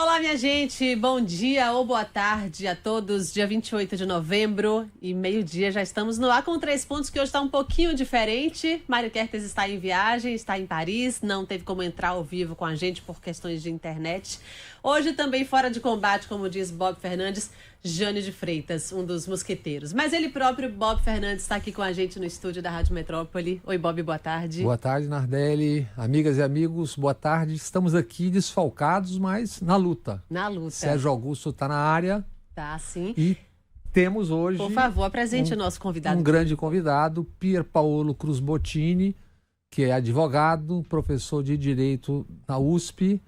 Olá, minha gente, bom dia ou boa tarde a todos. Dia 28 de novembro e meio-dia já estamos no ar com 3 pontos, que hoje está um pouquinho diferente. Mário Kertes está em viagem, está em Paris, não teve como entrar ao vivo com a gente por questões de internet. Hoje também fora de combate, como diz Bob Fernandes, Jânio de Freitas, um dos mosqueteiros. Mas ele próprio, Bob Fernandes, está aqui com a gente no estúdio da Rádio Metrópole. Oi, Bob, boa tarde. Boa tarde, Nardelli. Amigas e amigos, boa tarde. Estamos aqui desfalcados, mas na luta. Na luta. Sérgio Augusto está na área. Tá, sim. E temos hoje... Por favor, apresente o nosso convidado. Um grande convidado, Pier Paolo Cruz Bottini, que é advogado, professor de Direito na USP,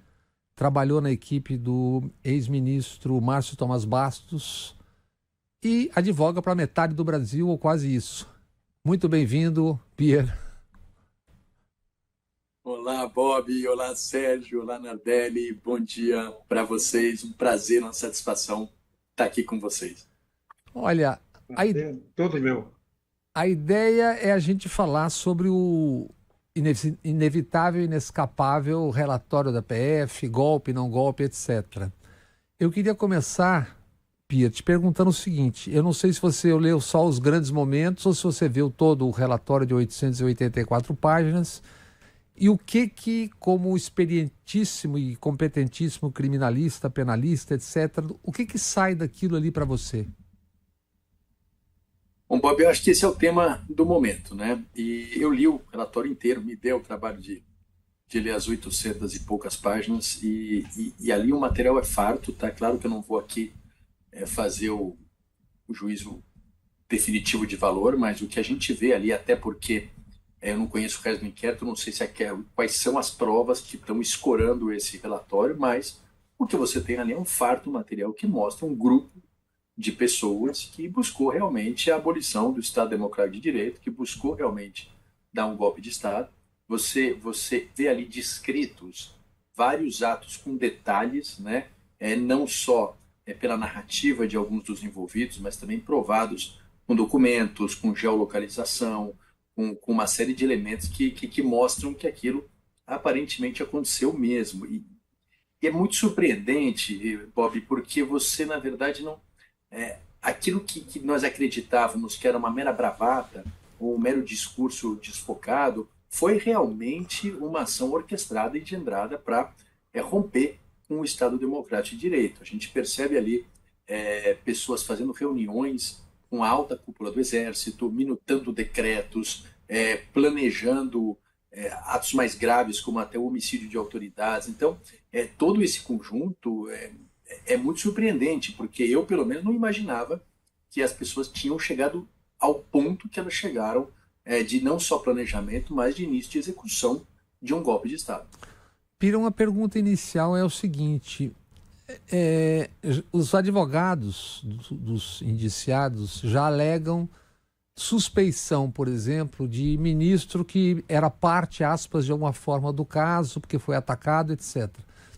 trabalhou na equipe do ex-ministro Márcio Tomás Bastos e advoga para metade do Brasil, ou quase isso. Muito bem-vindo, Pier. Olá, Bob. Olá, Sérgio. Olá, Nardelli. Bom dia para vocês. Um prazer, uma satisfação estar aqui com vocês. Olha, Todo meu. a ideia é a gente falar sobre o inevitável e inescapável relatório da PF, golpe, não golpe, etc. Eu queria começar, Pia, te perguntando o seguinte: eu não sei se você leu só os grandes momentos ou se você viu todo o relatório de 884 páginas, e o que como experientíssimo e competentíssimo criminalista, penalista, etc., o que sai daquilo ali para você? Bom, Bob, eu acho que esse é o tema do momento, né? E eu li o relatório inteiro, me deu o trabalho de ler as 800 e poucas páginas, e ali o material é farto, tá? Claro que eu não vou aqui fazer o juízo definitivo de valor, mas o que a gente vê ali, até porque eu não conheço o resto do inquérito, não sei quais são as provas que estão escorando esse relatório, mas o que você tem ali é um farto material que mostra um grupo de pessoas que buscou realmente a abolição do Estado Democrático de Direito, que buscou realmente dar um golpe de Estado. Você vê ali descritos vários atos com detalhes, né? Não só pela narrativa de alguns dos envolvidos, mas também provados com documentos, com geolocalização, com uma série de elementos que mostram que aquilo aparentemente aconteceu mesmo. E é muito surpreendente, Bob, porque você, na verdade, não... aquilo que nós acreditávamos que era uma mera bravata, ou um mero discurso desfocado, foi realmente uma ação orquestrada e engendrada para romper com o Estado Democrático de Direito. A gente percebe ali pessoas fazendo reuniões com a alta cúpula do Exército, minutando decretos, planejando atos mais graves, como até o homicídio de autoridades. Então, todo esse conjunto é muito surpreendente, porque eu, pelo menos, não imaginava que as pessoas tinham chegado ao ponto que elas chegaram de não só planejamento, mas de início de execução de um golpe de Estado. Pira, uma pergunta inicial é o seguinte: os advogados dos indiciados já alegam suspeição, por exemplo, de ministro que era parte, aspas, de alguma forma do caso, porque foi atacado, etc.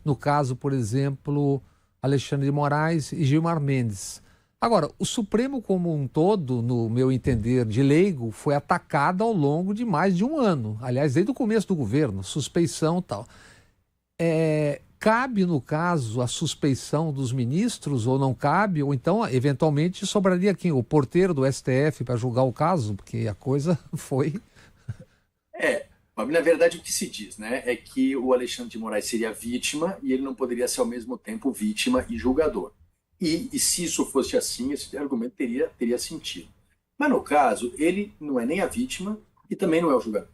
No caso, por exemplo, Alexandre de Moraes e Gilmar Mendes. Agora, o Supremo como um todo, no meu entender de leigo, foi atacado ao longo de mais de um ano. Aliás, desde o começo do governo, suspeição e tal. Cabe, no caso, a suspeição dos ministros ou não cabe? Ou então, eventualmente, sobraria quem? O porteiro do STF para julgar o caso? Porque a coisa foi... Mas, na verdade, o que se diz, né, é que o Alexandre de Moraes seria vítima e ele não poderia ser, ao mesmo tempo, vítima e julgador. E se isso fosse assim, esse argumento teria sentido. Mas, no caso, ele não é nem a vítima e também não é o julgador.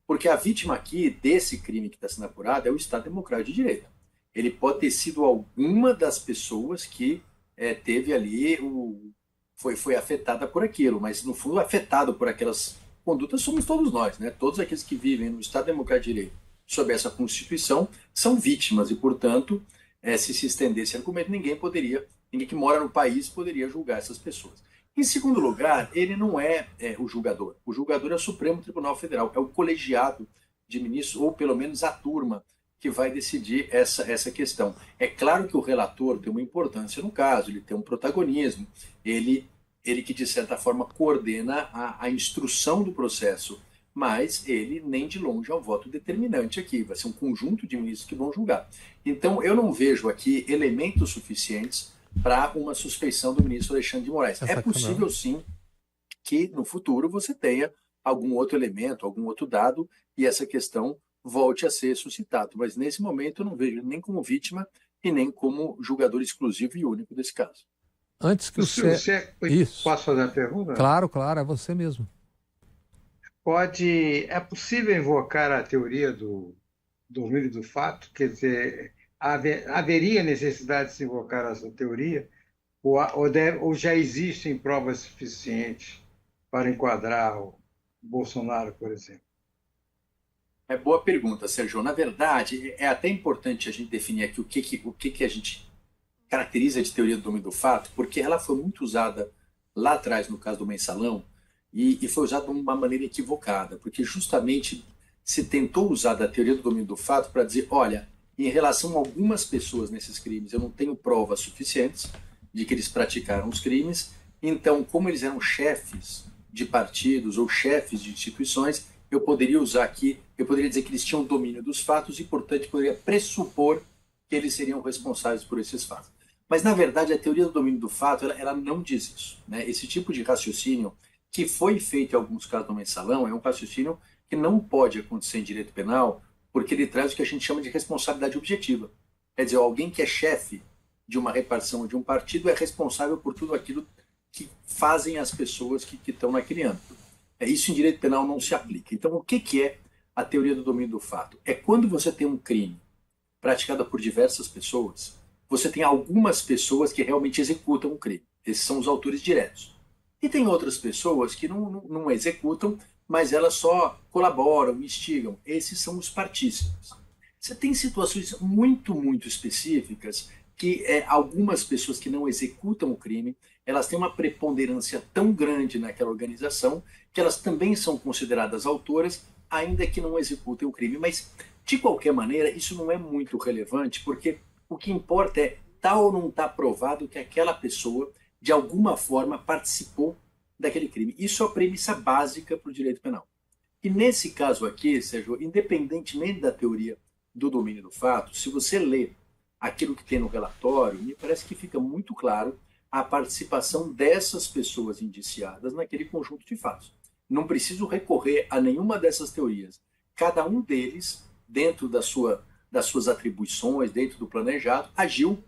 Porque a vítima aqui desse crime que está sendo apurado é o Estado Democrático de Direito. Ele pode ter sido alguma das pessoas que teve ali, foi afetada por aquilo, mas, no fundo, afetado por aquelas condutas somos todos nós, né? Todos aqueles que vivem no Estado Democrático de Direito sob essa Constituição são vítimas e, portanto, se estender esse argumento, ninguém que mora no país poderia julgar essas pessoas. Em segundo lugar, ele não é o julgador. O julgador é o Supremo Tribunal Federal, é o colegiado de ministros, ou pelo menos a turma que vai decidir essa questão. É claro que o relator tem uma importância no caso, ele tem um protagonismo, ele que, de certa forma, coordena a instrução do processo, mas ele nem de longe é um voto determinante aqui. Vai ser um conjunto de ministros que vão julgar. Então, eu não vejo aqui elementos suficientes para uma suspeição do ministro Alexandre de Moraes. É possível, sim, que no futuro você tenha algum outro elemento, algum outro dado, e essa questão volte a ser suscitado. Mas, nesse momento, eu não vejo nem como vítima e nem como julgador exclusivo e único desse caso. Antes que Isso. Posso fazer uma pergunta? Claro, é você mesmo. É possível invocar a teoria do domínio do fato? Quer dizer, haveria necessidade de se invocar essa teoria? Ou já existem provas suficientes para enquadrar o Bolsonaro, por exemplo? É boa pergunta, Sérgio. Na verdade, é até importante a gente definir aqui o que a gente caracteriza de teoria do domínio do fato, porque ela foi muito usada lá atrás, no caso do mensalão, e foi usada de uma maneira equivocada, porque justamente se tentou usar da teoria do domínio do fato para dizer, olha, em relação a algumas pessoas nesses crimes, eu não tenho provas suficientes de que eles praticaram os crimes, então, como eles eram chefes de partidos ou chefes de instituições, eu poderia dizer que eles tinham domínio dos fatos e, portanto, poderia pressupor que eles seriam responsáveis por esses fatos. Mas, na verdade, a teoria do domínio do fato, ela não diz isso, né? Esse tipo de raciocínio que foi feito em alguns casos no mensalão é um raciocínio que não pode acontecer em direito penal, porque ele traz o que a gente chama de responsabilidade objetiva. Quer dizer, alguém que é chefe de uma repartição de um partido é responsável por tudo aquilo que fazem as pessoas que estão naquele âmbito. Isso em direito penal não se aplica. Então, o que é a teoria do domínio do fato? É quando você tem um crime praticado por diversas pessoas, você tem algumas pessoas que realmente executam o crime. Esses são os autores diretos. E tem outras pessoas que não executam, mas elas só colaboram, instigam. Esses são os partícipes. Você tem situações muito, muito específicas que algumas pessoas que não executam o crime, elas têm uma preponderância tão grande naquela organização que elas também são consideradas autoras, ainda que não executem o crime. Mas, de qualquer maneira, isso não é muito relevante, porque o que importa é tá ou não está provado que aquela pessoa, de alguma forma, participou daquele crime. Isso é a premissa básica para o direito penal. E nesse caso aqui, Sérgio, independentemente da teoria do domínio do fato, se você lê aquilo que tem no relatório, me parece que fica muito claro a participação dessas pessoas indiciadas naquele conjunto de fatos. Não preciso recorrer a nenhuma dessas teorias. Cada um deles, dentro das suas atribuições, dentro do planejado, agiu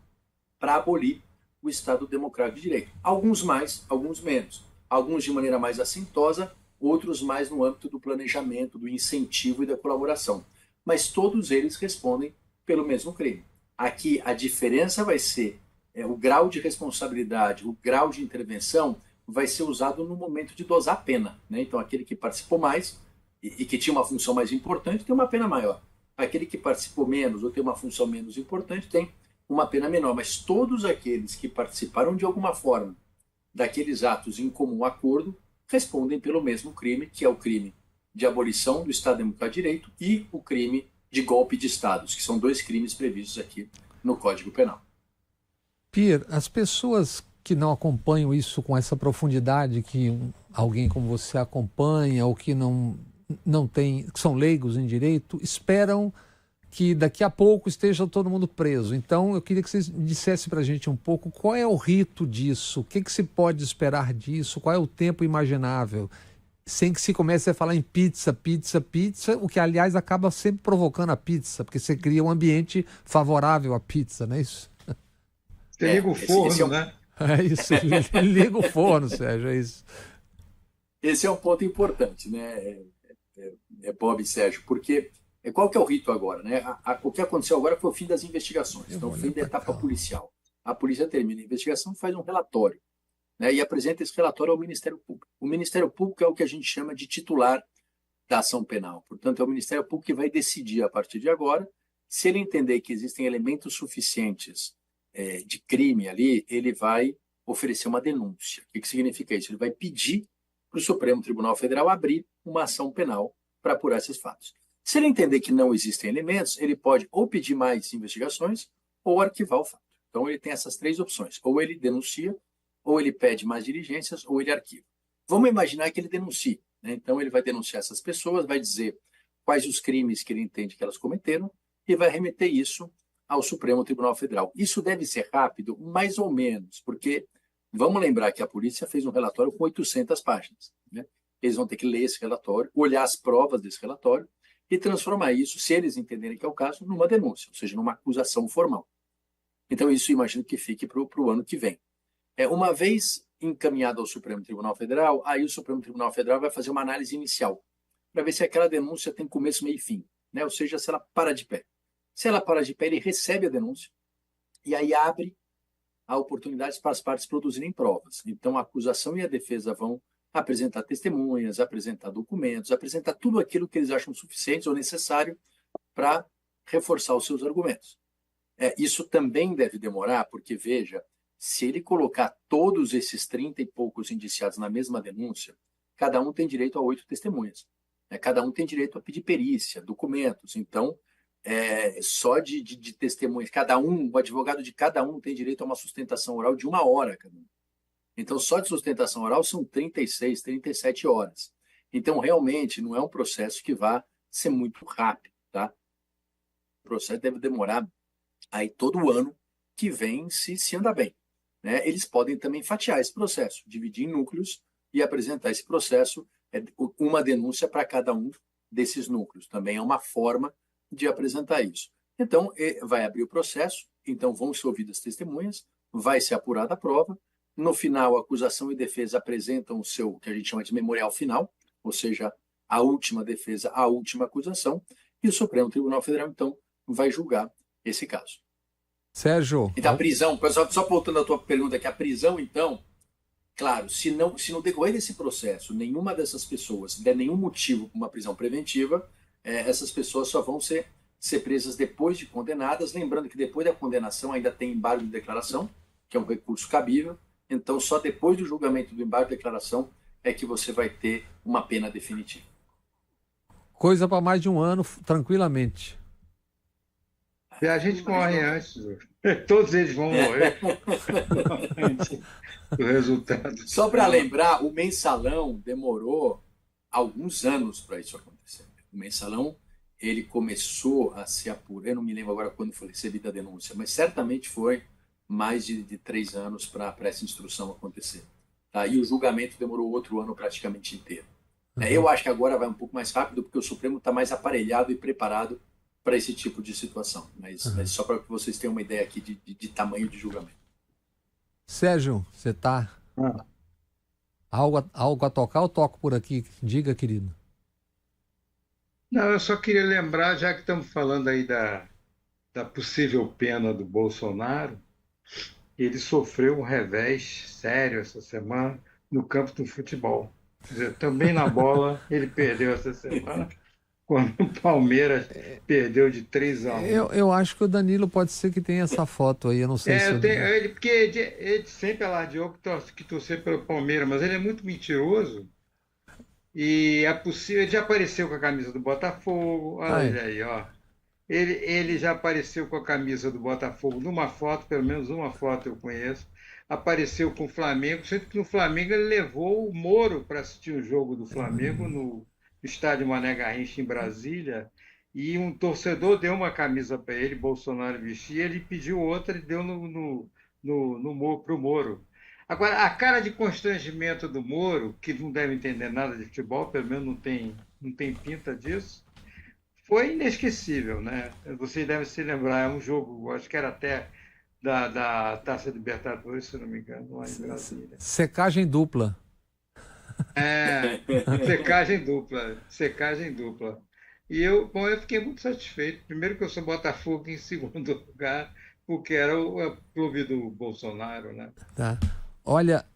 para abolir o Estado Democrático de Direito. Alguns mais, alguns menos. Alguns de maneira mais assintosa, outros mais no âmbito do planejamento, do incentivo e da colaboração. Mas todos eles respondem pelo mesmo crime. Aqui a diferença vai ser o grau de responsabilidade, o grau de intervenção vai ser usado no momento de dosar a pena, né? Então aquele que participou mais e que tinha uma função mais importante tem uma pena maior. Aquele que participou menos ou tem uma função menos importante tem uma pena menor. Mas todos aqueles que participaram de alguma forma daqueles atos em comum acordo respondem pelo mesmo crime, que é o crime de abolição do Estado Democrático de Direito e o crime de golpe de Estados, que são dois crimes previstos aqui no Código Penal. Pierre, as pessoas que não acompanham isso com essa profundidade que alguém como você acompanha ou que não tem, que são leigos em direito, esperam que daqui a pouco esteja todo mundo preso. Então, eu queria que você dissesse para a gente um pouco qual é o rito disso, o que se pode esperar disso, qual é o tempo imaginável, sem que se comece a falar em pizza, o que, aliás, acaba sempre provocando a pizza, porque você cria um ambiente favorável à pizza, não é isso? Você liga o forno, né? É isso, liga o forno, Sérgio, é isso. Esse é um ponto importante, né, Bob e Sérgio, porque qual que é o rito agora, né? O que aconteceu agora foi o fim das investigações, então o fim da etapa policial. A polícia termina a investigação, faz um relatório, né, e apresenta esse relatório ao Ministério Público. O Ministério Público é o que a gente chama de titular da ação penal. Portanto, é o Ministério Público que vai decidir, a partir de agora, se ele entender que existem elementos suficientes de crime ali, ele vai oferecer uma denúncia. O que significa isso? Ele vai pedir para o Supremo Tribunal Federal abrir uma ação penal para apurar esses fatos. Se ele entender que não existem elementos, ele pode ou pedir mais investigações ou arquivar o fato. Então, ele tem essas três opções. Ou ele denuncia, ou ele pede mais diligências, ou ele arquiva. Vamos imaginar que ele denuncie. né? Então, ele vai denunciar essas pessoas, vai dizer quais os crimes que ele entende que elas cometeram e vai remeter isso ao Supremo Tribunal Federal. Isso deve ser rápido, mais ou menos, porque vamos lembrar que a polícia fez um relatório com 800 páginas, né? Eles vão ter que ler esse relatório, olhar as provas desse relatório e transformar isso, se eles entenderem que é o caso, numa denúncia, ou seja, numa acusação formal. Então, isso imagino que fique para o ano que vem. Uma vez encaminhado ao Supremo Tribunal Federal, aí o Supremo Tribunal Federal vai fazer uma análise inicial para ver se aquela denúncia tem começo, meio e fim, né? Ou seja, se ela para de pé. Se ela para de pé, ele recebe a denúncia e aí abre a oportunidade para as partes produzirem provas. Então, a acusação e a defesa vão apresentar testemunhas, apresentar documentos, apresentar tudo aquilo que eles acham suficiente ou necessário para reforçar os seus argumentos. Isso também deve demorar, porque, veja, se ele colocar todos esses 30 e poucos indiciados na mesma denúncia, cada um tem direito a 8 testemunhas. Cada um tem direito a pedir perícia, documentos. Então, só de testemunhas, o advogado de cada um tem direito a uma sustentação oral de 1 hora cada um. Então, só de sustentação oral são 36, 37 horas. Então, realmente, não é um processo que vá ser muito rápido, tá? O processo deve demorar aí todo o ano que vem, se andar bem, né? Eles podem também fatiar esse processo, dividir em núcleos e apresentar esse processo, uma denúncia para cada um desses núcleos. Também é uma forma de apresentar isso. Então, vai abrir o processo, então vão ser ouvidas testemunhas, vai ser apurada a prova. No final, a acusação e defesa apresentam o seu, que a gente chama de memorial final, ou seja, a última defesa, a última acusação, e o Supremo Tribunal Federal, então, vai julgar esse caso. Sérgio... Então, a prisão, só voltando à tua pergunta aqui, a prisão, então, claro, se no decorrer desse processo, nenhuma dessas pessoas der nenhum motivo para uma prisão preventiva, essas pessoas só vão ser presas depois de condenadas, lembrando que depois da condenação ainda tem embargo de declaração, que é um recurso cabível. Então, só depois do julgamento do embargo de declaração é que você vai ter uma pena definitiva. Coisa para mais de um ano, tranquilamente. E a gente morre antes. Todos eles vão morrer antes do resultado. Só para lembrar, o mensalão demorou alguns anos para isso acontecer. O mensalão, ele começou a se apurar, eu não me lembro agora quando foi recebida a denúncia, mas certamente foi mais de 3 anos para essa instrução acontecer. Tá? E o julgamento demorou outro ano praticamente inteiro. Eu acho que agora vai um pouco mais rápido, porque o Supremo está mais aparelhado e preparado para esse tipo de situação. Mas só para que vocês tenham uma ideia aqui de tamanho de julgamento. Sérgio, você está... Algo a tocar? Eu toco por aqui. Diga, querido. Não, eu só queria lembrar, já que estamos falando aí da possível pena do Bolsonaro, ele sofreu um revés sério essa semana no campo do futebol. Quer dizer, também na bola ele perdeu essa semana, quando o Palmeiras perdeu de 3-1. Eu acho que o Danilo pode ser que tenha essa foto aí, eu não sei se... Porque ele sempre alardeou que torcer pelo Palmeiras, mas ele é muito mentiroso. E é possível, ele já apareceu com a camisa do Botafogo, olha ele aí, ó. Ele já apareceu com a camisa do Botafogo numa foto, pelo menos uma foto eu conheço. Apareceu com o Flamengo, sendo que no Flamengo ele levou o Moro para assistir o jogo do Flamengo no estádio Mané Garrincha, em Brasília, e um torcedor deu uma camisa para ele, Bolsonaro vestia, ele pediu outra e deu para o Moro. Agora, a cara de constrangimento do Moro, que não deve entender nada de futebol, pelo menos não tem pinta disso, foi inesquecível, né? Vocês devem se lembrar, é um jogo, acho que era até da Taça Libertadores, se não me engano, lá em Brasília. Secagem dupla. Secagem dupla. E eu fiquei muito satisfeito. Primeiro que eu sou Botafogo, em segundo lugar, porque era o clube do Bolsonaro, né? Tá. Olha,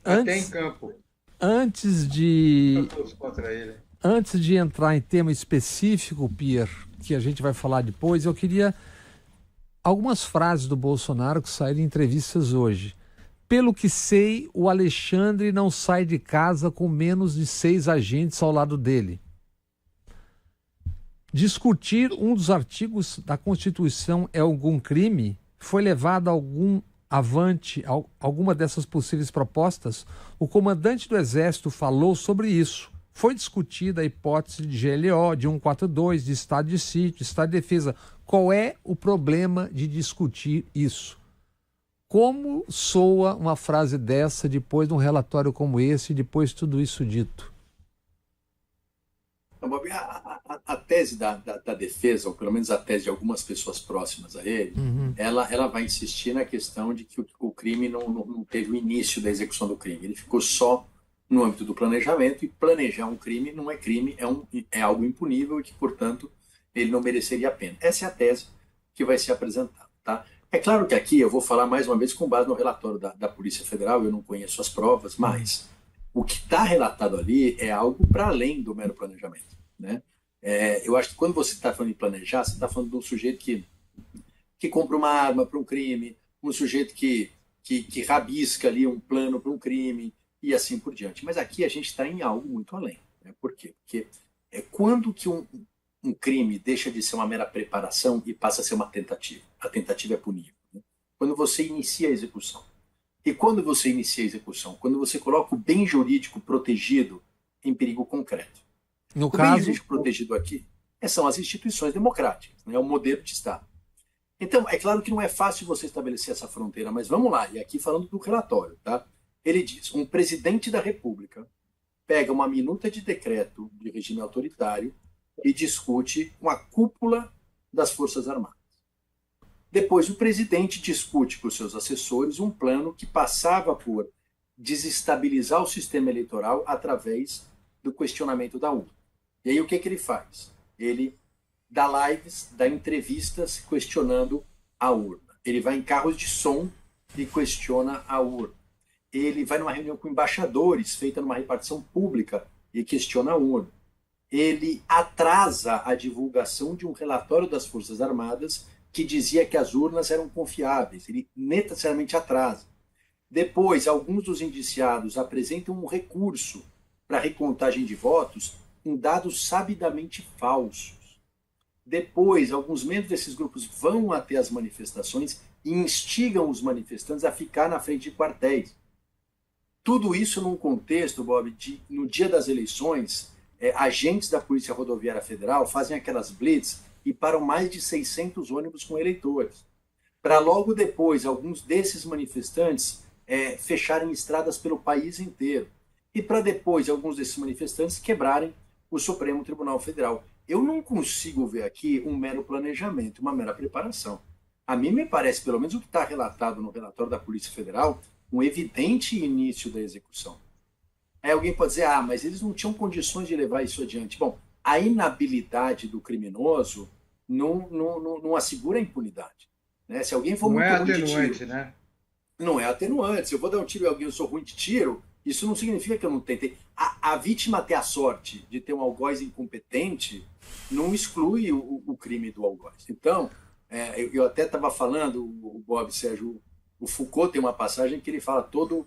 até em campo. Antes de contra ele. Antes de entrar em tema específico, Pierre, que a gente vai falar depois, eu queria algumas frases do Bolsonaro que saíram em entrevistas hoje. Pelo que sei, o Alexandre não sai de casa com menos de 6 agentes ao lado dele. Discutir um dos artigos da Constituição é algum crime? Foi levado avante alguma dessas possíveis propostas? O comandante do Exército falou sobre isso. Foi discutida a hipótese de GLO, de 142, de estado de sítio, de estado de defesa. Qual é o problema de discutir isso? Como soa uma frase dessa depois de um relatório como esse, depois de tudo isso dito? Bob, a tese da defesa, ou pelo menos a tese de algumas pessoas próximas a ele, ela vai insistir na questão de que o crime não teve o início da execução do crime. Ele ficou só no âmbito do planejamento, e planejar um crime não é crime, é algo impunível e que, portanto, ele não mereceria a pena. Essa é a tese que vai ser apresentada. Tá? É claro que aqui eu vou falar mais uma vez com base no relatório da Polícia Federal, eu não conheço as provas, mas o que está relatado ali é algo para além do mero planejamento. Né? Eu acho que quando você está falando de planejar, você está falando de um sujeito que compra uma arma para um crime, um sujeito que rabisca ali um plano para um crime e assim por diante. Mas aqui a gente está em algo muito além. Né? Por quê? Porque quando que um crime deixa de ser uma mera preparação e passa a ser uma tentativa. A tentativa é punível. Né? Quando você inicia a execução. E quando você inicia a execução? Quando você coloca o bem jurídico protegido em perigo concreto. No o caso, bem jurídico protegido aqui são as instituições democráticas, né? É o modelo de Estado. Então, é claro que não é fácil você estabelecer essa fronteira, mas vamos lá, e aqui falando do relatório, tá? Ele diz, um presidente da República pega uma minuta de decreto de regime autoritário e discute com a cúpula das Forças Armadas. Depois, o presidente discute com os seus assessores um plano que passava por desestabilizar o sistema eleitoral através do questionamento da urna. E aí, o que ele faz? Ele dá lives, dá entrevistas questionando a urna. Ele vai em carros de som e questiona a urna. Ele vai numa reunião com embaixadores, feita numa repartição pública, e questiona a urna. Ele atrasa a divulgação de um relatório das Forças Armadas que dizia que as urnas eram confiáveis. Ele necessariamente atrasa. Depois, alguns dos indiciados apresentam um recurso para recontagem de votos com dados sabidamente falsos. Depois, alguns membros desses grupos vão até as manifestações e instigam os manifestantes a ficar na frente de quartéis. Tudo isso num contexto, Bob, no dia das eleições, agentes da Polícia Rodoviária Federal fazem aquelas blitz e param mais de 600 ônibus com eleitores. Para logo depois, alguns desses manifestantes fecharem estradas pelo país inteiro. E para depois, alguns desses manifestantes quebrarem o Supremo Tribunal Federal. Eu não consigo ver aqui um mero planejamento, uma mera preparação. A mim me parece, pelo menos o que está relatado no relatório da Polícia Federal, um evidente início da execução. Aí alguém pode dizer, mas eles não tinham condições de levar isso adiante. Bom, a inabilidade do criminoso não assegura a impunidade. Né? Se alguém for muito ruim de tiro, né? Não é atenuante. Se eu vou dar um tiro e alguém eu sou ruim de tiro, isso não significa que eu não tentei. A vítima ter a sorte de ter um algoz incompetente não exclui o crime do algoz. Então, eu até estava falando, o Bob Sérgio, o Foucault tem uma passagem que ele fala todo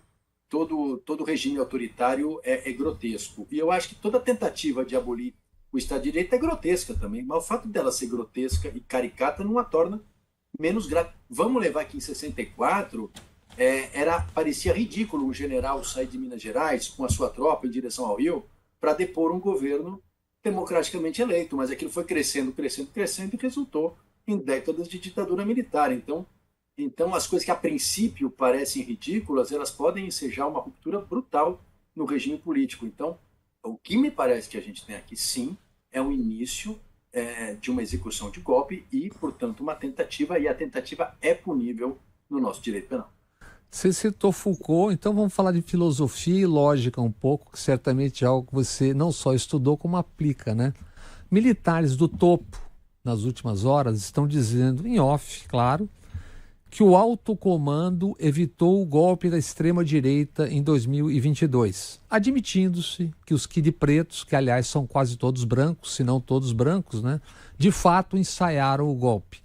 regime autoritário é grotesco. E eu acho que toda tentativa de abolir o Estado de Direito é grotesca também, mas o fato dela ser grotesca e caricata não a torna menos grave. Vamos levar que em 64 parecia ridículo um general sair de Minas Gerais com a sua tropa em direção ao Rio para depor um governo democraticamente eleito, mas aquilo foi crescendo e resultou em décadas de ditadura militar. Então as coisas que a princípio parecem ridículas, elas podem ensejar uma ruptura brutal no regime político. Então, o que me parece que a gente tem aqui, sim, é o início de uma execução de golpe e, portanto, uma tentativa, e a tentativa é punível no nosso direito penal. Você citou Foucault, então vamos falar de filosofia e lógica um pouco, que certamente é algo que você não só estudou, como aplica, né? Militares do topo, nas últimas horas, estão dizendo, em off, claro, que o alto comando evitou o golpe da extrema-direita em 2022, admitindo-se que os Kid Pretos, que aliás são quase todos brancos, se não todos brancos, né, de fato ensaiaram o golpe.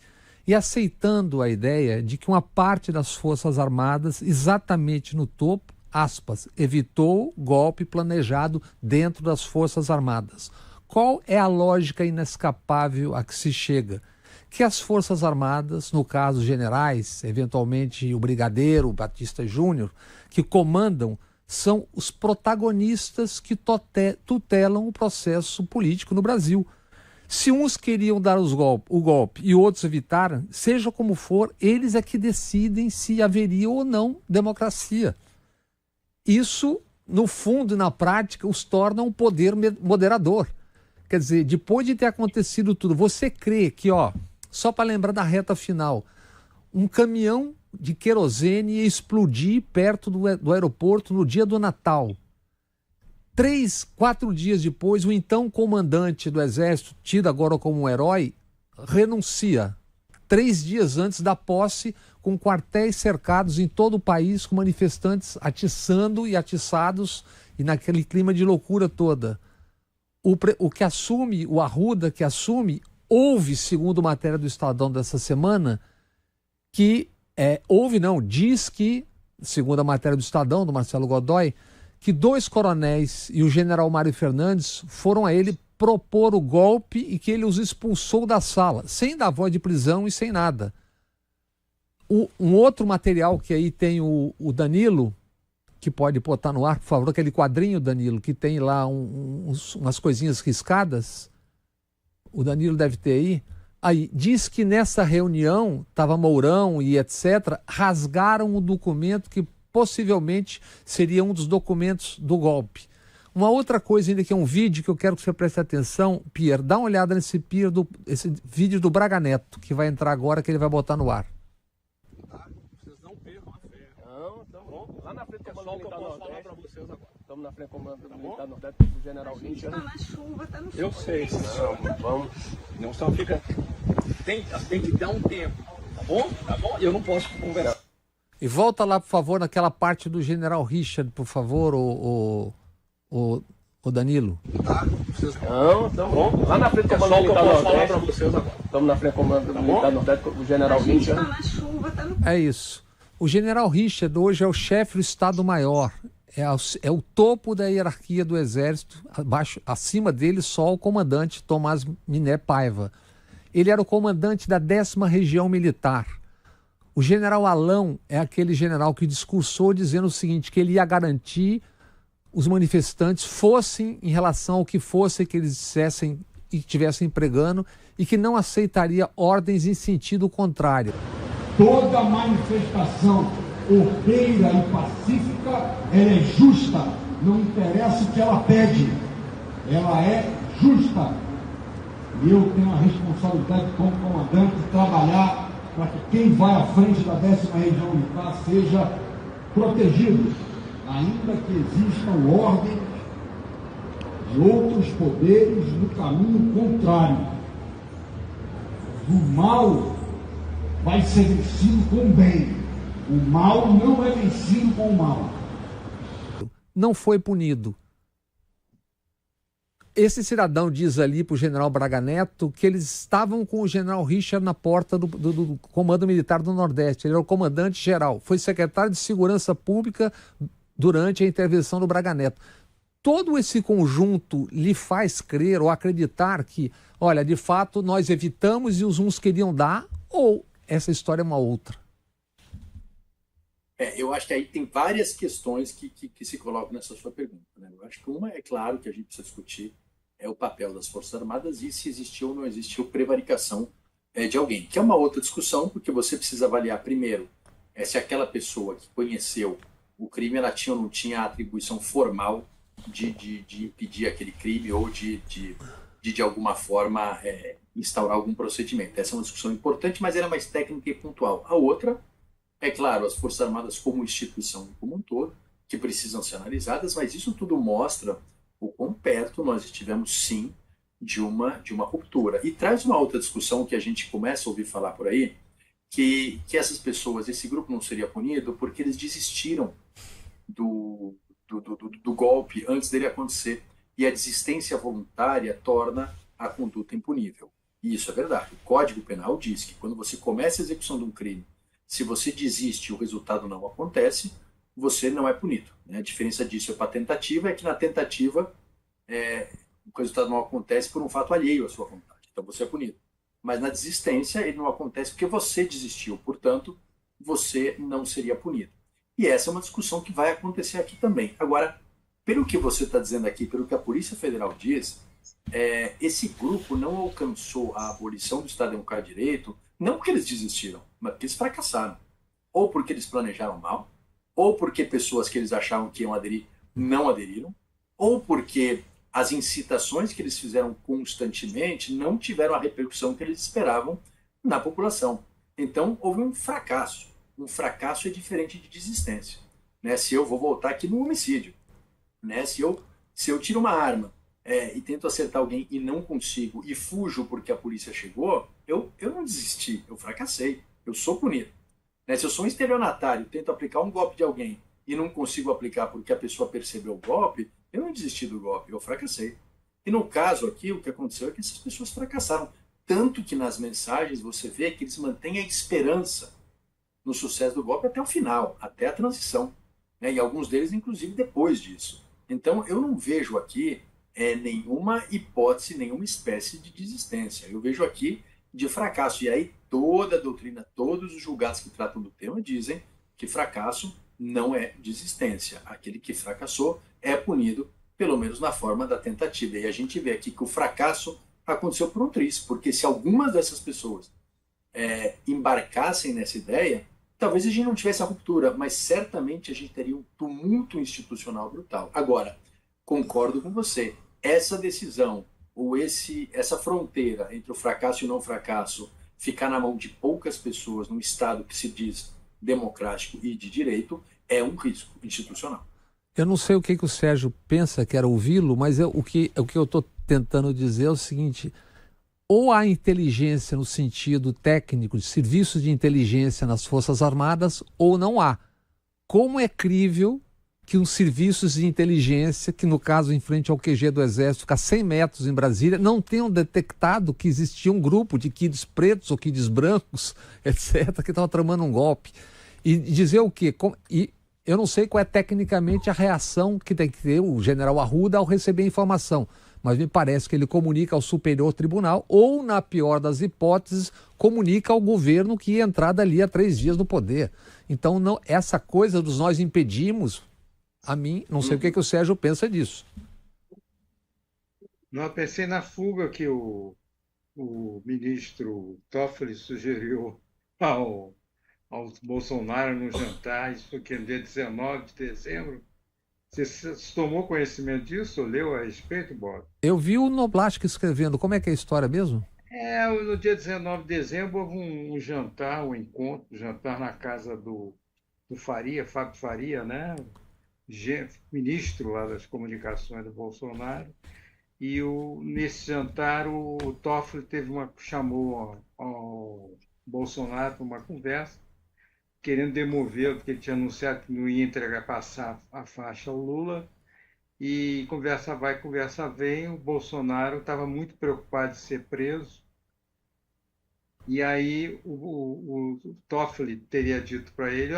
E aceitando a ideia de que uma parte das Forças Armadas, exatamente no topo, aspas, evitou golpe planejado dentro das Forças Armadas. Qual é a lógica inescapável a que se chega? Que as Forças Armadas, no caso generais, eventualmente o Brigadeiro, o Batista Júnior, que comandam, são os protagonistas que tutelam o processo político no Brasil. Se uns queriam dar o golpe e outros evitaram, seja como for, eles é que decidem se haveria ou não democracia. Isso, no fundo e na prática, os torna um poder moderador. Quer dizer, depois de ter acontecido tudo, você crê que, só para lembrar da reta final, um caminhão de querosene ia explodir perto do aeroporto no dia do Natal. 3, 4 dias depois, o então comandante do Exército, tido agora como um herói, renuncia. 3 dias antes da posse, com quartéis cercados em todo o país, com manifestantes atiçando e atiçados, e naquele clima de loucura toda. O que assume, o Arruda que assume, houve, segundo matéria do Estadão dessa semana, que diz que, segundo a matéria do Estadão, do Marcelo Godoy, que 2 coronéis e o general Mário Fernandes foram a ele propor o golpe e que ele os expulsou da sala, sem dar voz de prisão e sem nada. Um outro material que aí tem o Danilo, que pode botar no ar, por favor, aquele quadrinho, Danilo, que tem lá umas coisinhas riscadas, o Danilo deve ter aí. Aí, diz que nessa reunião, estava Mourão e etc., rasgaram o documento que possivelmente seria um dos documentos do golpe. Uma outra coisa ainda que é um vídeo que eu quero que você preste atenção, Pierre, dá uma olhada nesse esse vídeo do Braga Neto, que vai entrar agora, que ele vai botar no ar. Vocês não percam a fé. Não, estamos lá na frente do Comando Militar Nordeste. Para vocês agora. Estamos na frente do Comando Militar Nordeste, do General Richard. Está na chuva, está no sol. Eu sei, vamos. Não só fica... Tem que dar um tempo, tá bom? Tá bom? Eu não posso conversar. E volta lá, por favor, naquela parte do General Richard, por favor, o Danilo. Não, estamos lá na frente do Comando Militar Nordeste. Para vocês agora. Estamos na frente do Comando Militar Nordeste, do General Richard. Está na chuva, está no... É isso. O General Richard hoje é o chefe do Estado-Maior. É o topo da hierarquia do Exército. Acima dele, só o comandante Tomás Miné Paiva. Ele era o comandante da 10ª Região Militar. O general Alão é aquele general que discursou dizendo o seguinte, que ele ia garantir os manifestantes fossem em relação ao que fosse que eles dissessem e estivessem pregando e que não aceitaria ordens em sentido contrário. Toda manifestação ordeira e pacífica, ela é justa, não interessa o que ela pede, ela é justa. E eu tenho a responsabilidade como comandante de trabalhar para que quem vai à frente da 10ª Região Militar seja protegido, ainda que existam ordens de outros poderes no caminho contrário. O mal vai ser vencido com o bem. O mal não é vencido com o mal. Não foi punido. Esse cidadão diz ali para o general Braga Neto que eles estavam com o general Richard na porta do Comando Militar do Nordeste. Ele era o comandante geral. Foi secretário de Segurança Pública durante a intervenção do Braga Neto. Todo esse conjunto lhe faz crer ou acreditar que, olha, de fato nós evitamos e os uns queriam dar, ou essa história é uma outra? Eu acho que aí tem várias questões que se colocam nessa sua pergunta, né? Eu acho que uma, é claro, que a gente precisa discutir é o papel das Forças Armadas e se existiu ou não existiu prevaricação de alguém. Que é uma outra discussão, porque você precisa avaliar primeiro se aquela pessoa que conheceu o crime, ela tinha ou não tinha a atribuição formal de impedir aquele crime ou de alguma forma instaurar algum procedimento. Essa é uma discussão importante, mas ela é mais técnica e pontual. A outra, é claro, as Forças Armadas como instituição como um todo, que precisam ser analisadas, mas isso tudo mostra o quão perto nós estivemos, sim, de uma ruptura. E traz uma outra discussão que a gente começa a ouvir falar por aí, que essas pessoas, esse grupo não seria punido porque eles desistiram do golpe antes dele acontecer. E a desistência voluntária torna a conduta impunível. E isso é verdade. O Código Penal diz que quando você começa a execução de um crime, se você desiste e o resultado não acontece, você não é punido, né? A diferença disso para a tentativa é que na tentativa o resultado não acontece por um fato alheio à sua vontade. Então você é punido. Mas na desistência ele não acontece porque você desistiu. Portanto, você não seria punido. E essa é uma discussão que vai acontecer aqui também. Agora, pelo que você está dizendo aqui, pelo que a Polícia Federal diz, esse grupo não alcançou a abolição do Estado Democrático de Direito, não porque eles desistiram, mas porque eles fracassaram. Ou porque eles planejaram mal, ou porque pessoas que eles achavam que iam aderir não aderiram, ou porque as incitações que eles fizeram constantemente não tiveram a repercussão que eles esperavam na população. Então, houve um fracasso. Um fracasso é diferente de desistência. Né? Se eu vou voltar aqui no homicídio, né? Se eu tiro uma arma e tento acertar alguém e não consigo, e fujo porque a polícia chegou, eu não desisti, eu fracassei, eu sou punido. Né? Se eu sou um estelionatário, tento aplicar um golpe de alguém e não consigo aplicar porque a pessoa percebeu o golpe, eu não desisti do golpe, eu fracassei. E no caso aqui, o que aconteceu é que essas pessoas fracassaram. Tanto que nas mensagens você vê que eles mantêm a esperança no sucesso do golpe até o final, até a transição. Né? E alguns deles, inclusive, depois disso. Então, eu não vejo aqui nenhuma hipótese, nenhuma espécie de desistência. Eu vejo aqui de fracasso. E aí toda a doutrina, todos os julgados que tratam do tema dizem que fracasso não é desistência. Aquele que fracassou é punido, pelo menos na forma da tentativa. E a gente vê aqui que o fracasso aconteceu por um triz, porque se algumas dessas pessoas embarcassem nessa ideia, talvez a gente não tivesse a ruptura, mas certamente a gente teria um tumulto institucional brutal. Agora, concordo com você, essa decisão ou essa fronteira entre o fracasso e o não fracasso ficar na mão de poucas pessoas num Estado que se diz democrático e de direito é um risco institucional. Eu não sei o que o Sérgio pensa, quero ouvi-lo, mas o que eu estou tentando dizer é o seguinte: ou há inteligência no sentido técnico de serviços de inteligência nas Forças Armadas, ou não há. Como é crível que uns serviços de inteligência, que no caso em frente ao QG do Exército, fica a 100 metros em Brasília, não tenham detectado que existia um grupo de kids pretos ou kids brancos, etc., que estavam tramando um golpe. E dizer o quê? E eu não sei qual é tecnicamente a reação que tem que ter o general Arruda ao receber a informação, mas me parece que ele comunica ao Superior Tribunal ou, na pior das hipóteses, comunica ao governo que ia entrar dali a 3 dias no poder. Então, não, essa coisa dos nós impedimos, a mim, não sei o que o Sérgio pensa disso. Não, eu pensei na fuga que o ministro Toffoli sugeriu ao Bolsonaro no jantar, isso foi no dia 19 de dezembro. Você tomou conhecimento disso? Leu a respeito, Bob? Eu vi o Noblasky escrevendo. Como é que é a história mesmo? No dia 19 de dezembro houve um jantar, um jantar na casa do Faria, Fábio Faria, né? Ministro lá das comunicações do Bolsonaro. E nesse jantar o Toffoli chamou ao Bolsonaro para uma conversa, querendo demovê-lo, porque ele tinha anunciado que não ia passar a faixa ao Lula. E conversa vai, conversa vem, o Bolsonaro estava muito preocupado de ser preso. E aí o Toffoli teria dito para ele: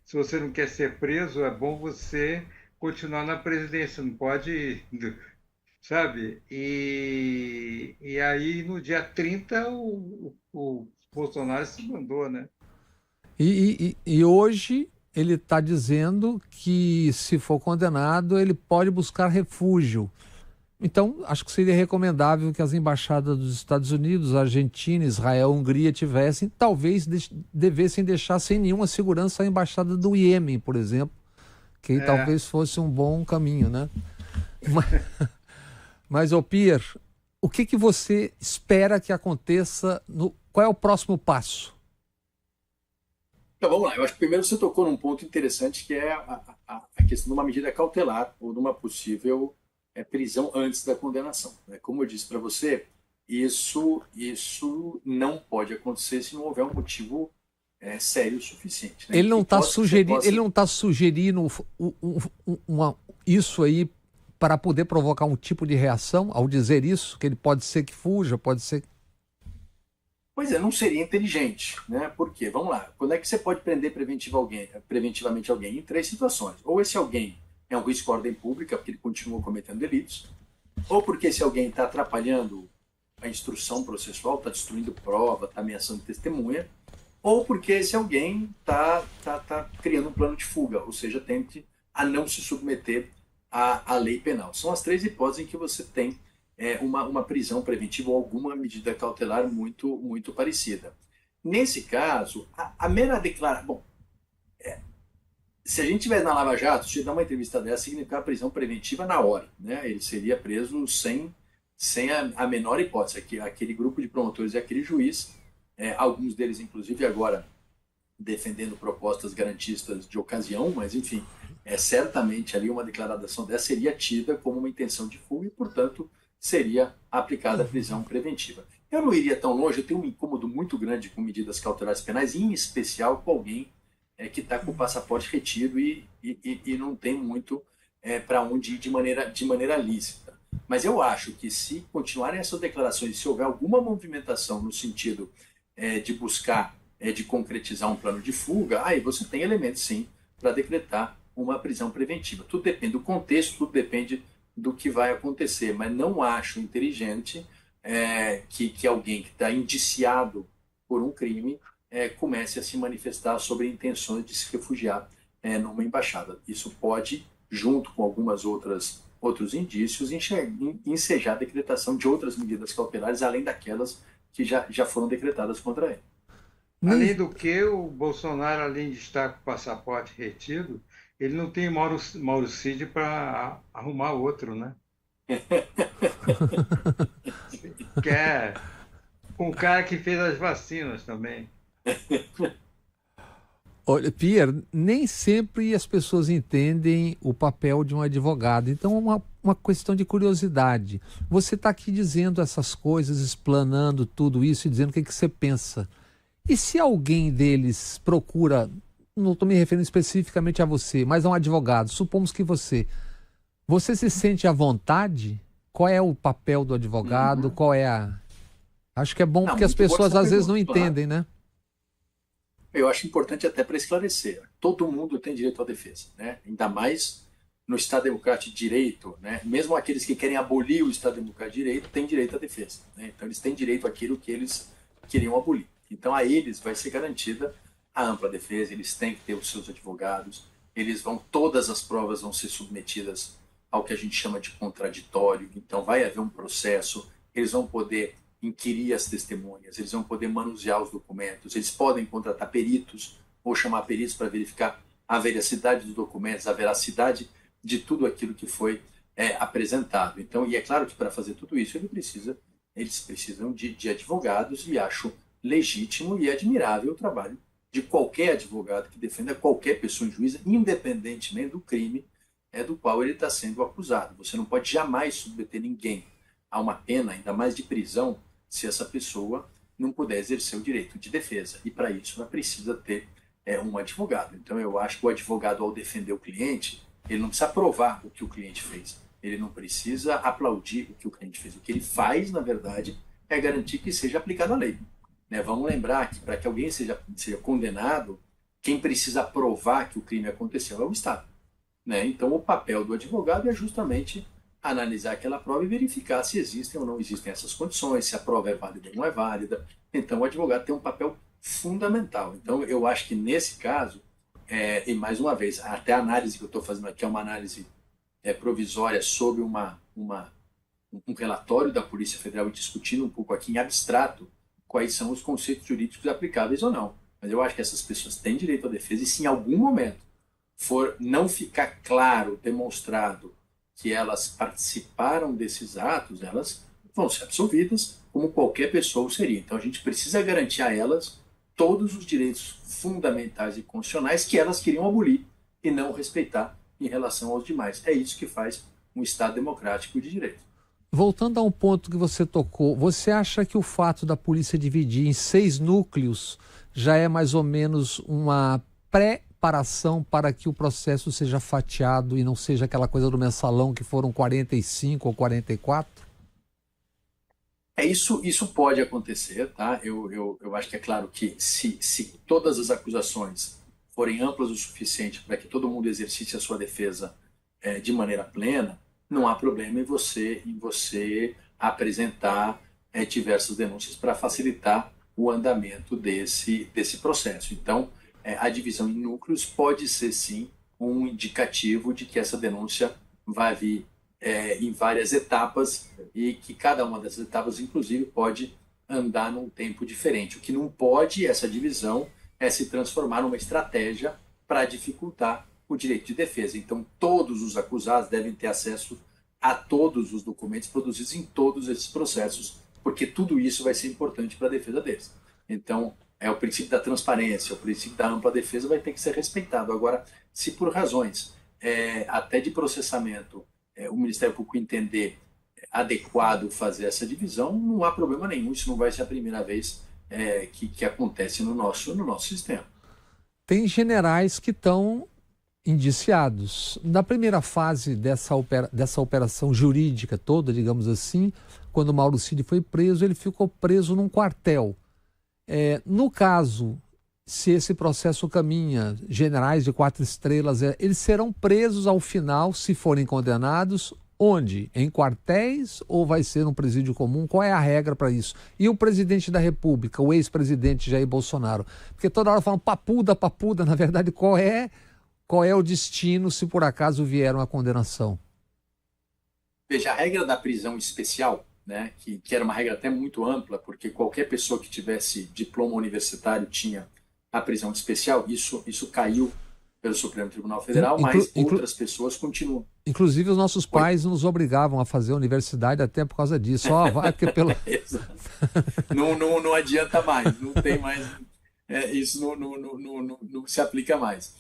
se você não quer ser preso, é bom você continuar na presidência, não pode, sabe? E aí no dia 30 o Bolsonaro se mandou, né? E hoje ele está dizendo que, se for condenado, ele pode buscar refúgio. Então, acho que seria recomendável que as embaixadas dos Estados Unidos, Argentina, Israel, Hungria talvez devessem deixar sem nenhuma segurança a embaixada do Iêmen, por exemplo, que talvez fosse um bom caminho, né? Mas Pierre, o que você espera que aconteça? Qual é o próximo passo? Então, vamos lá. Eu acho que primeiro você tocou num ponto interessante, que é a questão de uma medida cautelar ou de uma possível prisão antes da condenação. Como eu disse para você, isso não pode acontecer se não houver um motivo sério o suficiente. Né? Ele não está sugerindo isso aí para poder provocar um tipo de reação ao dizer isso, que ele pode ser que fuja, pode ser... Pois não seria inteligente, né? Por quê? Vamos lá. Quando é que você pode prender preventivamente alguém? Em 3 situações. Ou esse alguém é um risco à ordem pública, porque ele continua cometendo delitos, ou porque esse alguém está atrapalhando a instrução processual, está destruindo prova, está ameaçando testemunha, ou porque esse alguém está criando um plano de fuga, ou seja, tente a não se submeter à lei penal. São as 3 hipóteses em que você tem uma prisão preventiva ou alguma medida cautelar muito parecida. Nesse caso, a mera declaração... Bom, se a gente estiver na Lava Jato, se dar uma entrevista dessa, significa a prisão preventiva na hora, né? Ele seria preso sem a menor hipótese. Aquele grupo de promotores e aquele juiz, alguns deles, inclusive, agora defendendo propostas garantistas de ocasião, mas, enfim, certamente ali uma declaração dessa seria tida como uma intenção de fuga e, portanto, seria aplicada a prisão preventiva. Eu não iria tão longe, eu tenho um incômodo muito grande com medidas cautelares penais, em especial com alguém que está com o passaporte retido e não tem muito para onde ir de maneira lícita. Mas eu acho que se continuarem essas declarações, se houver alguma movimentação no sentido de buscar, de concretizar um plano de fuga, aí você tem elementos, sim, para decretar uma prisão preventiva. Tudo depende do contexto, tudo depende do que vai acontecer, mas não acho inteligente que alguém que está indiciado por um crime comece a se manifestar sobre intenções de se refugiar numa embaixada. Isso pode, junto com algumas outros indícios, ensejar a decretação de outras medidas cautelares, além daquelas que já foram decretadas contra ele. Além do que, o Bolsonaro, além de estar com o passaporte retido, ele não tem Mauro Cid para arrumar outro, né? Que é um cara que fez as vacinas também. Olha, Pierre, nem sempre as pessoas entendem o papel de um advogado. Então, uma questão de curiosidade. Você está aqui dizendo essas coisas, explanando tudo isso e dizendo o que você pensa. E se alguém deles procura, não estou me referindo especificamente a você, mas a um advogado, supomos que você se sente à vontade? Qual é o papel do advogado? Qual é a... Acho que é bom porque as pessoas às vezes não entendem, né? Eu acho importante até para esclarecer. Todo mundo tem direito à defesa, né? Ainda mais no Estado Democrático de Direito, né? Mesmo aqueles que querem abolir o Estado Democrático de Direito têm direito à defesa, né? Então eles têm direito àquilo que eles queriam abolir. Então a eles vai ser garantida a ampla defesa, eles têm que ter os seus advogados, todas as provas vão ser submetidas ao que a gente chama de contraditório, então vai haver um processo, eles vão poder inquirir as testemunhas, eles vão poder manusear os documentos, eles podem contratar peritos ou chamar peritos para verificar a veracidade dos documentos, a veracidade de tudo aquilo que foi apresentado. Então, e é claro que para fazer tudo isso eles precisam de advogados, e acho legítimo e admirável o trabalho de qualquer advogado que defenda qualquer pessoa injuíza, independentemente do crime do qual ele está sendo acusado. Você não pode jamais submeter ninguém a uma pena, ainda mais de prisão, se essa pessoa não puder exercer o direito de defesa. E para isso ela precisa ter um advogado. Então eu acho que o advogado, ao defender o cliente, ele não precisa provar o que o cliente fez. Ele não precisa aplaudir o que o cliente fez. O que ele faz, na verdade, é garantir que seja aplicada a lei. Né? Vamos lembrar que para que alguém seja condenado, quem precisa provar que o crime aconteceu é o Estado. Né? Então o papel do advogado é justamente analisar aquela prova e verificar se existem ou não existem essas condições, se a prova é válida ou não é válida. Então o advogado tem um papel fundamental. Então eu acho que nesse caso, e mais uma vez, até a análise que eu estou fazendo aqui é uma análise provisória sobre um relatório da Polícia Federal, e discutindo um pouco aqui em abstrato quais são os conceitos jurídicos aplicáveis ou não. Mas eu acho que essas pessoas têm direito à defesa, e se em algum momento for não ficar claro, demonstrado que elas participaram desses atos, elas vão ser absolvidas como qualquer pessoa seria. Então a gente precisa garantir a elas todos os direitos fundamentais e constitucionais que elas queriam abolir e não respeitar em relação aos demais. É isso que faz um Estado democrático de direito. Voltando a um ponto que você tocou, você acha que o fato da polícia dividir em 6 núcleos já é mais ou menos uma preparação para que o processo seja fatiado e não seja aquela coisa do mensalão que foram 45 ou 44? Isso pode acontecer, tá? Eu acho que é claro que se todas as acusações forem amplas o suficiente para que todo mundo exercite a sua defesa de maneira plena, não há problema em você apresentar diversas denúncias para facilitar o andamento desse processo. Então, a divisão em núcleos pode ser, sim, um indicativo de que essa denúncia vai vir em várias etapas e que cada uma dessas etapas, inclusive, pode andar num tempo diferente. O que não pode, essa divisão, é se transformar numa estratégia para dificultar o direito de defesa. Então, todos os acusados devem ter acesso a todos os documentos produzidos em todos esses processos, porque tudo isso vai ser importante para a defesa deles. Então, o princípio da transparência, o princípio da ampla defesa vai ter que ser respeitado. Agora, se por razões até de processamento o Ministério Público entender adequado fazer essa divisão, não há problema nenhum. Isso não vai ser a primeira vez que acontece no nosso sistema. Tem generais que estão indiciados. Na primeira fase dessa operação jurídica toda, digamos assim, quando o Mauro Cid foi preso, ele ficou preso num quartel. No caso, se esse processo caminha, generais de 4 estrelas, eles serão presos ao final, se forem condenados, onde? Em quartéis ou vai ser num presídio comum? Qual é a regra para isso? E o presidente da República, o ex-presidente Jair Bolsonaro? Porque toda hora falam papuda, na verdade, qual é o destino se por acaso vier uma condenação? Veja, a regra da prisão especial, né, que era uma regra até muito ampla, porque qualquer pessoa que tivesse diploma universitário tinha a prisão especial, isso caiu pelo Supremo Tribunal Federal, mas outras pessoas continuam. Inclusive os nossos pais nos obrigavam a fazer a universidade até por causa disso. Vai porque pelo... não adianta mais, não tem mais, isso não se aplica mais.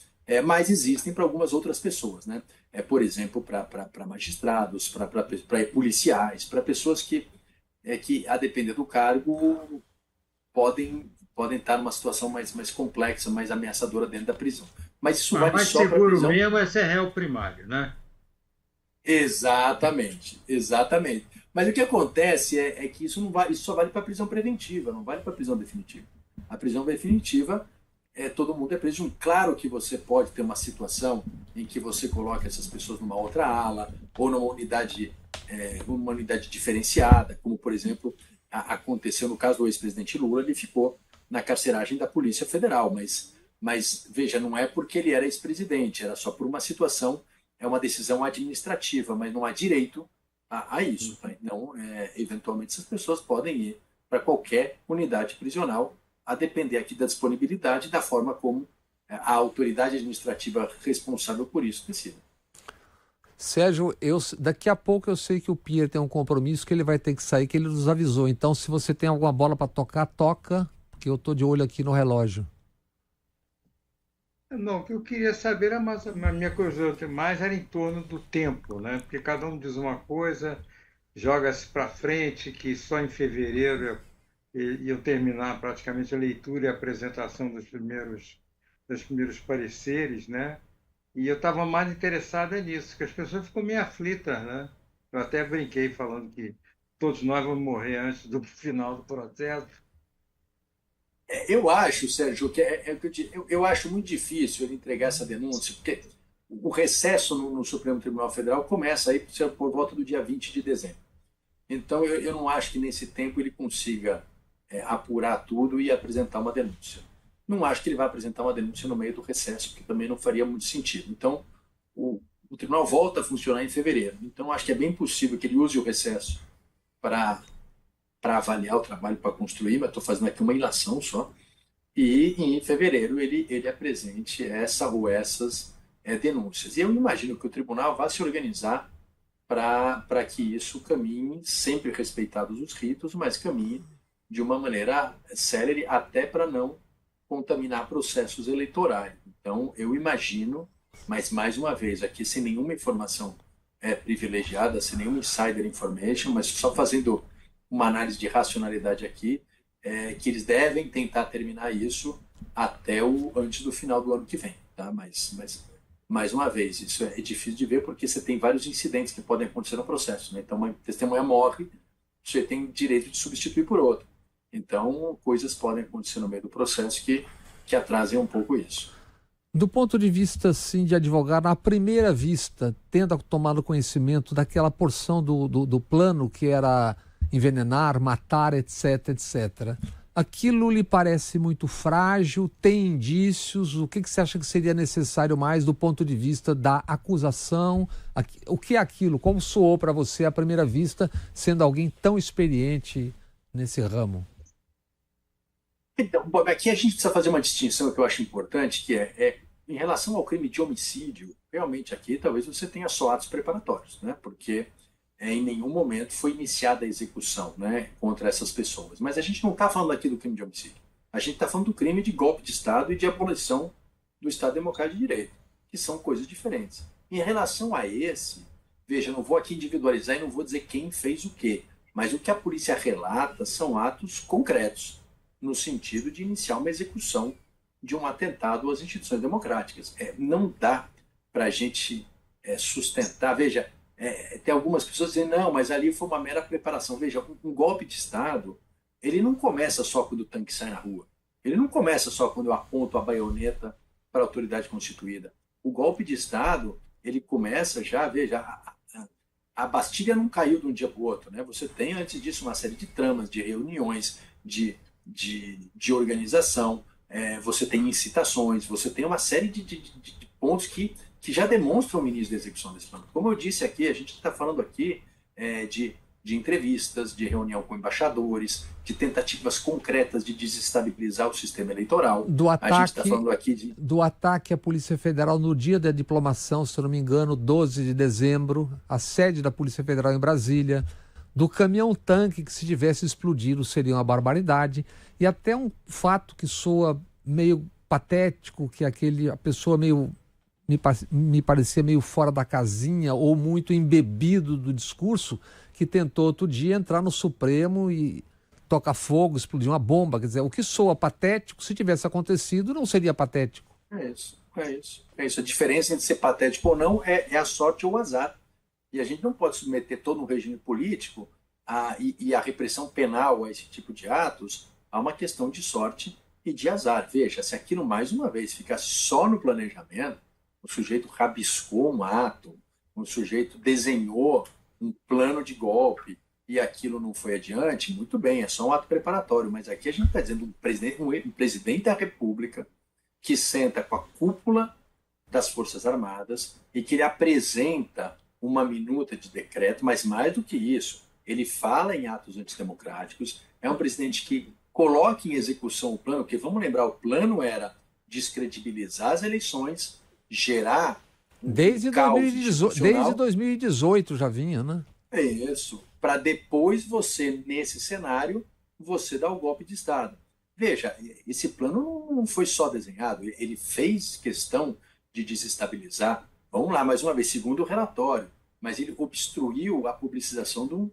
Mas existem para algumas outras pessoas, né? Por exemplo, para magistrados, para policiais, para pessoas que, a depender do cargo, podem estar numa situação mais complexa, mais ameaçadora dentro da prisão. Mas isso vale só para a prisão. Mais seguro mesmo é ser réu primário, né? Exatamente. Mas o que acontece é que isso só vale para a prisão preventiva, não vale para a prisão definitiva. A prisão definitiva todo mundo é preso. Claro que você pode ter uma situação em que você coloca essas pessoas numa outra ala ou numa unidade diferenciada, como, por exemplo, aconteceu no caso do ex-presidente Lula. Ele ficou na carceragem da Polícia Federal, mas veja, não é porque ele era ex-presidente, era só por uma situação, é uma decisão administrativa, mas não há direito a isso. Tá? Então, eventualmente, essas pessoas podem ir para qualquer unidade prisional, a depender aqui da disponibilidade e da forma como a autoridade administrativa responsável por isso decide. Sérgio, daqui a pouco eu sei que o Pierre tem um compromisso, que ele vai ter que sair, que ele nos avisou. Então, se você tem alguma bola para tocar, toca, porque eu estou de olho aqui no relógio. Não, o que eu queria saber, a minha curiosidade mais era em torno do tempo, né? Porque cada um diz uma coisa, joga-se para frente, que só em fevereiro iam terminar praticamente a leitura e a apresentação dos primeiros pareceres, né? E eu estava mais interessado nisso, que as pessoas ficam meio aflitas, né? Eu até brinquei falando que todos nós vamos morrer antes do final do processo. Eu acho, Sérgio, que eu acho muito difícil ele entregar essa denúncia, porque o recesso no Supremo Tribunal Federal começa aí por volta do dia 20 de dezembro. Então, eu não acho que nesse tempo ele consiga apurar tudo e apresentar uma denúncia. Não acho que ele vai apresentar uma denúncia no meio do recesso, porque também não faria muito sentido. Então, o tribunal volta a funcionar em fevereiro. Então, acho que é bem possível que ele use o recesso para avaliar o trabalho, para construir, mas estou fazendo aqui uma ilação só. E em fevereiro ele apresente essa ou essas denúncias. E eu imagino que o tribunal vai se organizar para que isso caminhe, sempre respeitados os ritos, mas caminhe de uma maneira célere, até para não contaminar processos eleitorais. Então, eu imagino, mas mais uma vez, aqui sem nenhuma informação privilegiada, sem nenhuma insider information, mas só fazendo uma análise de racionalidade aqui, que eles devem tentar terminar isso até antes do final do ano que vem. Tá? Mas, mais uma vez, isso é difícil de ver porque você tem vários incidentes que podem acontecer no processo. Né? Então, uma testemunha morre, você tem direito de substituir por outra. Então, coisas podem acontecer no meio do processo que atrasem um pouco isso. Do ponto de vista, assim, de advogado, à primeira vista, tendo tomado conhecimento daquela porção do plano que era envenenar, matar, etc., etc., Aquilo lhe parece muito frágil? Tem indícios? O que você acha que seria necessário mais do ponto de vista da acusação? O que é aquilo? Como soou para você à primeira vista, sendo alguém tão experiente nesse ramo? Então, Bob, aqui a gente precisa fazer uma distinção que eu acho importante, que é em relação ao crime de homicídio, realmente aqui talvez você tenha só atos preparatórios, né? Porque em nenhum momento foi iniciada a execução, né, contra essas pessoas. Mas a gente não está falando aqui do crime de homicídio. A gente está falando do crime de golpe de Estado e de abolição do Estado Democrático de Direito, que são coisas diferentes. Em relação a esse, veja, eu não vou aqui individualizar e não vou dizer quem fez o quê, mas o que a polícia relata são atos concretos, no sentido de iniciar uma execução de um atentado às instituições democráticas. Não dá para a gente sustentar. Veja, tem algumas pessoas dizendo, não, mas ali foi uma mera preparação. Veja, um golpe de Estado, ele não começa só quando o tanque sai na rua. Ele não começa só quando eu aponto a baioneta para a autoridade constituída. O golpe de Estado, ele começa já, veja, a Bastilha não caiu de um dia para o outro, né? Você tem, antes disso, uma série de tramas, de reuniões, de organização, você tem incitações, você tem uma série de pontos que já demonstram o início da execução desse plano. Como eu disse aqui, a gente está falando aqui de entrevistas, de reunião com embaixadores, de tentativas concretas de desestabilizar o sistema eleitoral. A gente está falando aqui do ataque à Polícia Federal no dia da diplomação, se eu não me engano, 12 de dezembro, a sede da Polícia Federal em Brasília, do caminhão-tanque que, se tivesse explodido, seria uma barbaridade, e até um fato que soa meio patético, que a pessoa me parecia meio fora da casinha ou muito embebido do discurso, que tentou outro dia entrar no Supremo e tocar fogo, explodir uma bomba. Quer dizer, o que soa patético, se tivesse acontecido, não seria patético. É isso. A diferença entre ser patético ou não é a sorte ou o azar. E a gente não pode submeter todo um regime político e a repressão penal a esse tipo de atos a uma questão de sorte e de azar. Veja, se aquilo mais uma vez ficar só no planejamento, o sujeito rabiscou um ato, o sujeito desenhou um plano de golpe e aquilo não foi adiante, muito bem, é só um ato preparatório. Mas aqui a gente está dizendo um presidente da República que senta com a cúpula das Forças Armadas e que ele apresenta uma minuta de decreto, mas mais do que isso, ele fala em atos antidemocráticos, é um presidente que coloca em execução o plano, porque vamos lembrar, o plano era descredibilizar as eleições, gerar desde 2018 já vinha, né? É isso, para depois você, nesse cenário, você dar o golpe de Estado. Veja, esse plano não foi só desenhado, ele fez questão de desestabilizar. Vamos lá, mais uma vez, segundo o relatório, mas ele obstruiu a publicização de um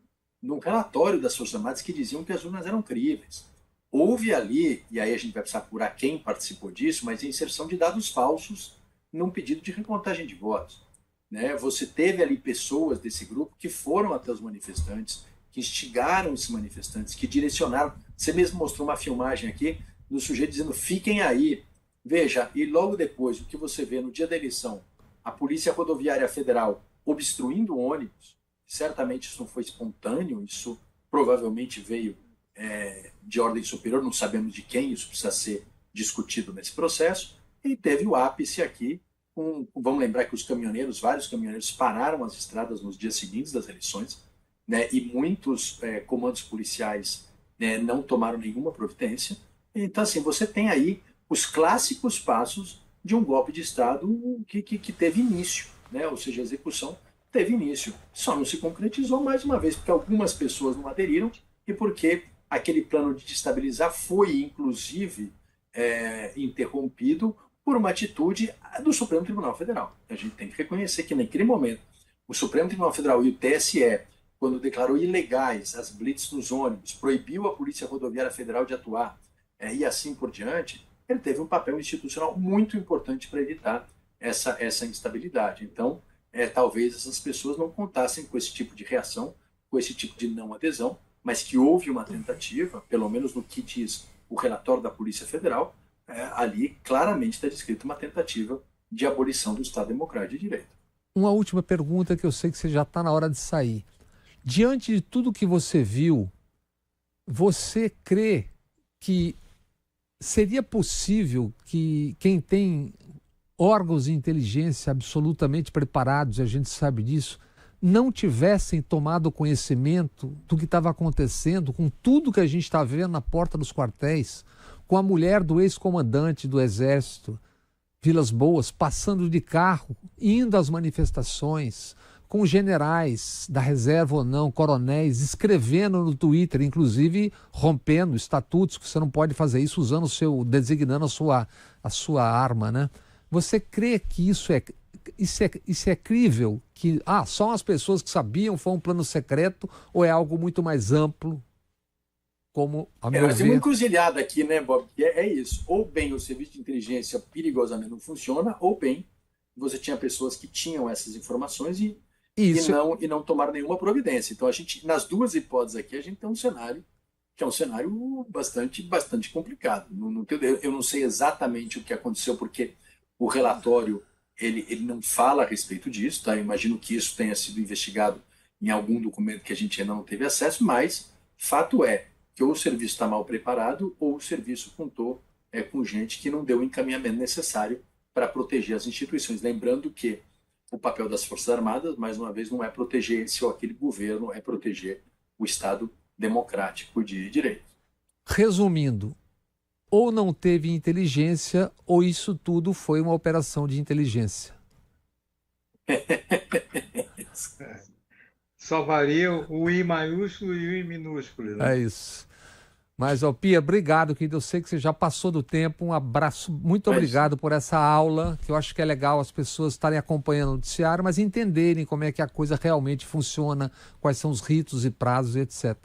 relatório das Forças Armadas que diziam que as urnas eram críveis. Houve ali, e aí a gente vai precisar apurar quem participou disso, mas a inserção de dados falsos num pedido de recontagem de votos. Né? Você teve ali pessoas desse grupo que foram até os manifestantes, que instigaram esses manifestantes, que direcionaram. Você mesmo mostrou uma filmagem aqui do sujeito dizendo, fiquem aí. Veja, e logo depois, o que você vê no dia da eleição, a Polícia Rodoviária Federal obstruindo o ônibus, certamente isso não foi espontâneo, isso provavelmente veio de ordem superior, não sabemos de quem, isso precisa ser discutido nesse processo, e teve o ápice aqui, vamos lembrar que vários caminhoneiros pararam as estradas nos dias seguintes das eleições, né, e muitos comandos policiais não tomaram nenhuma providência. Então, assim, você tem aí os clássicos passos de um golpe de Estado que teve início, né? Ou seja, a execução teve início. Só não se concretizou, mais uma vez, porque algumas pessoas não aderiram e porque aquele plano de destabilizar foi, inclusive, interrompido por uma atitude do Supremo Tribunal Federal. A gente tem que reconhecer que, naquele momento, o Supremo Tribunal Federal e o TSE, quando declarou ilegais as blitz nos ônibus, proibiu a Polícia Rodoviária Federal de atuar e assim por diante, ele teve um papel institucional muito importante para evitar essa instabilidade. Então, talvez essas pessoas não contassem com esse tipo de reação, com esse tipo de não adesão, mas que houve uma tentativa, pelo menos no que diz o relatório da Polícia Federal, ali claramente está descrita uma tentativa de abolição do Estado Democrático de Direito. Uma última pergunta, que eu sei que você já está na hora de sair. Diante de tudo que você viu, você crê que seria possível que quem tem órgãos de inteligência absolutamente preparados, e a gente sabe disso, não tivessem tomado conhecimento do que estava acontecendo, com tudo que a gente está vendo na porta dos quartéis, com a mulher do ex-comandante do Exército, Vilas Boas, passando de carro, indo às manifestações, com generais da reserva ou não, coronéis, escrevendo no Twitter, inclusive rompendo estatutos, que você não pode fazer isso usando designando a sua arma, né? Você crê que isso é crível? Que só as pessoas que sabiam foi um plano secreto ou é algo muito mais amplo? Como a meu Nós temos uma ver... encruzilhada aqui, né, Bob? Que é isso. Ou bem o serviço de inteligência perigosamente não funciona, ou bem você tinha pessoas que tinham essas informações e não tomaram nenhuma providência. Então, nas duas hipóteses aqui, a gente tem um cenário que é um cenário bastante complicado. Eu não sei exatamente o que aconteceu, porque o relatório ele não fala a respeito disso, tá? Eu imagino que isso tenha sido investigado em algum documento que a gente ainda não teve acesso, mas fato é que ou o serviço está mal preparado ou o serviço contou com gente que não deu o encaminhamento necessário para proteger as instituições. Lembrando que o papel das Forças Armadas, mais uma vez, não é proteger esse ou aquele governo, é proteger o Estado democrático de direito. Resumindo, ou não teve inteligência, ou isso tudo foi uma operação de inteligência. Só varia o I maiúsculo e o I minúsculo. Né? É isso. Mas, Pia, obrigado, querido. Eu sei que você já passou do tempo. Um abraço. Muito obrigado por essa aula, que eu acho que é legal as pessoas estarem acompanhando o noticiário, mas entenderem como é que a coisa realmente funciona, quais são os ritos e prazos, etc.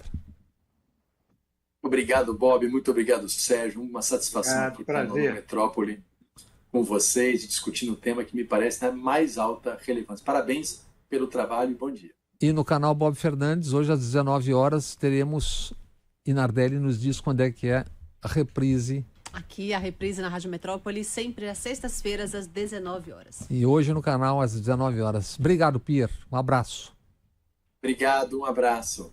Obrigado, Bob. Muito obrigado, Sérgio. Uma satisfação estar no Metrópole com vocês, discutindo um tema que me parece da mais alta relevância. Parabéns pelo trabalho e bom dia. E no canal Bob Fernandes, hoje às 19 horas, teremos... E Nardelli nos diz quando é que é a reprise. Aqui a reprise na Rádio Metrópole, sempre às sextas-feiras, às 19 horas. E hoje no canal, às 19 horas. Obrigado, Pierre. Um abraço. Obrigado, um abraço.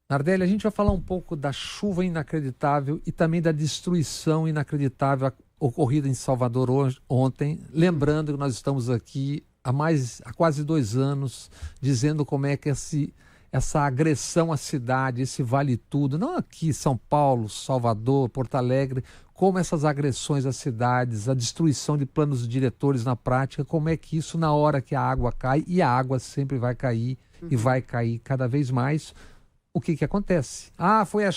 Nardelli, a gente vai falar um pouco da chuva inacreditável e também da destruição inacreditável ocorrida em Salvador ontem. Lembrando que nós estamos aqui há quase 2 anos, dizendo como é que essa agressão à cidade, esse vale tudo, não aqui São Paulo, Salvador, Porto Alegre, como essas agressões às cidades, a destruição de planos diretores na prática, como é que isso na hora que a água cai, e a água sempre vai cair e vai cair cada vez mais, o que acontece? Foi a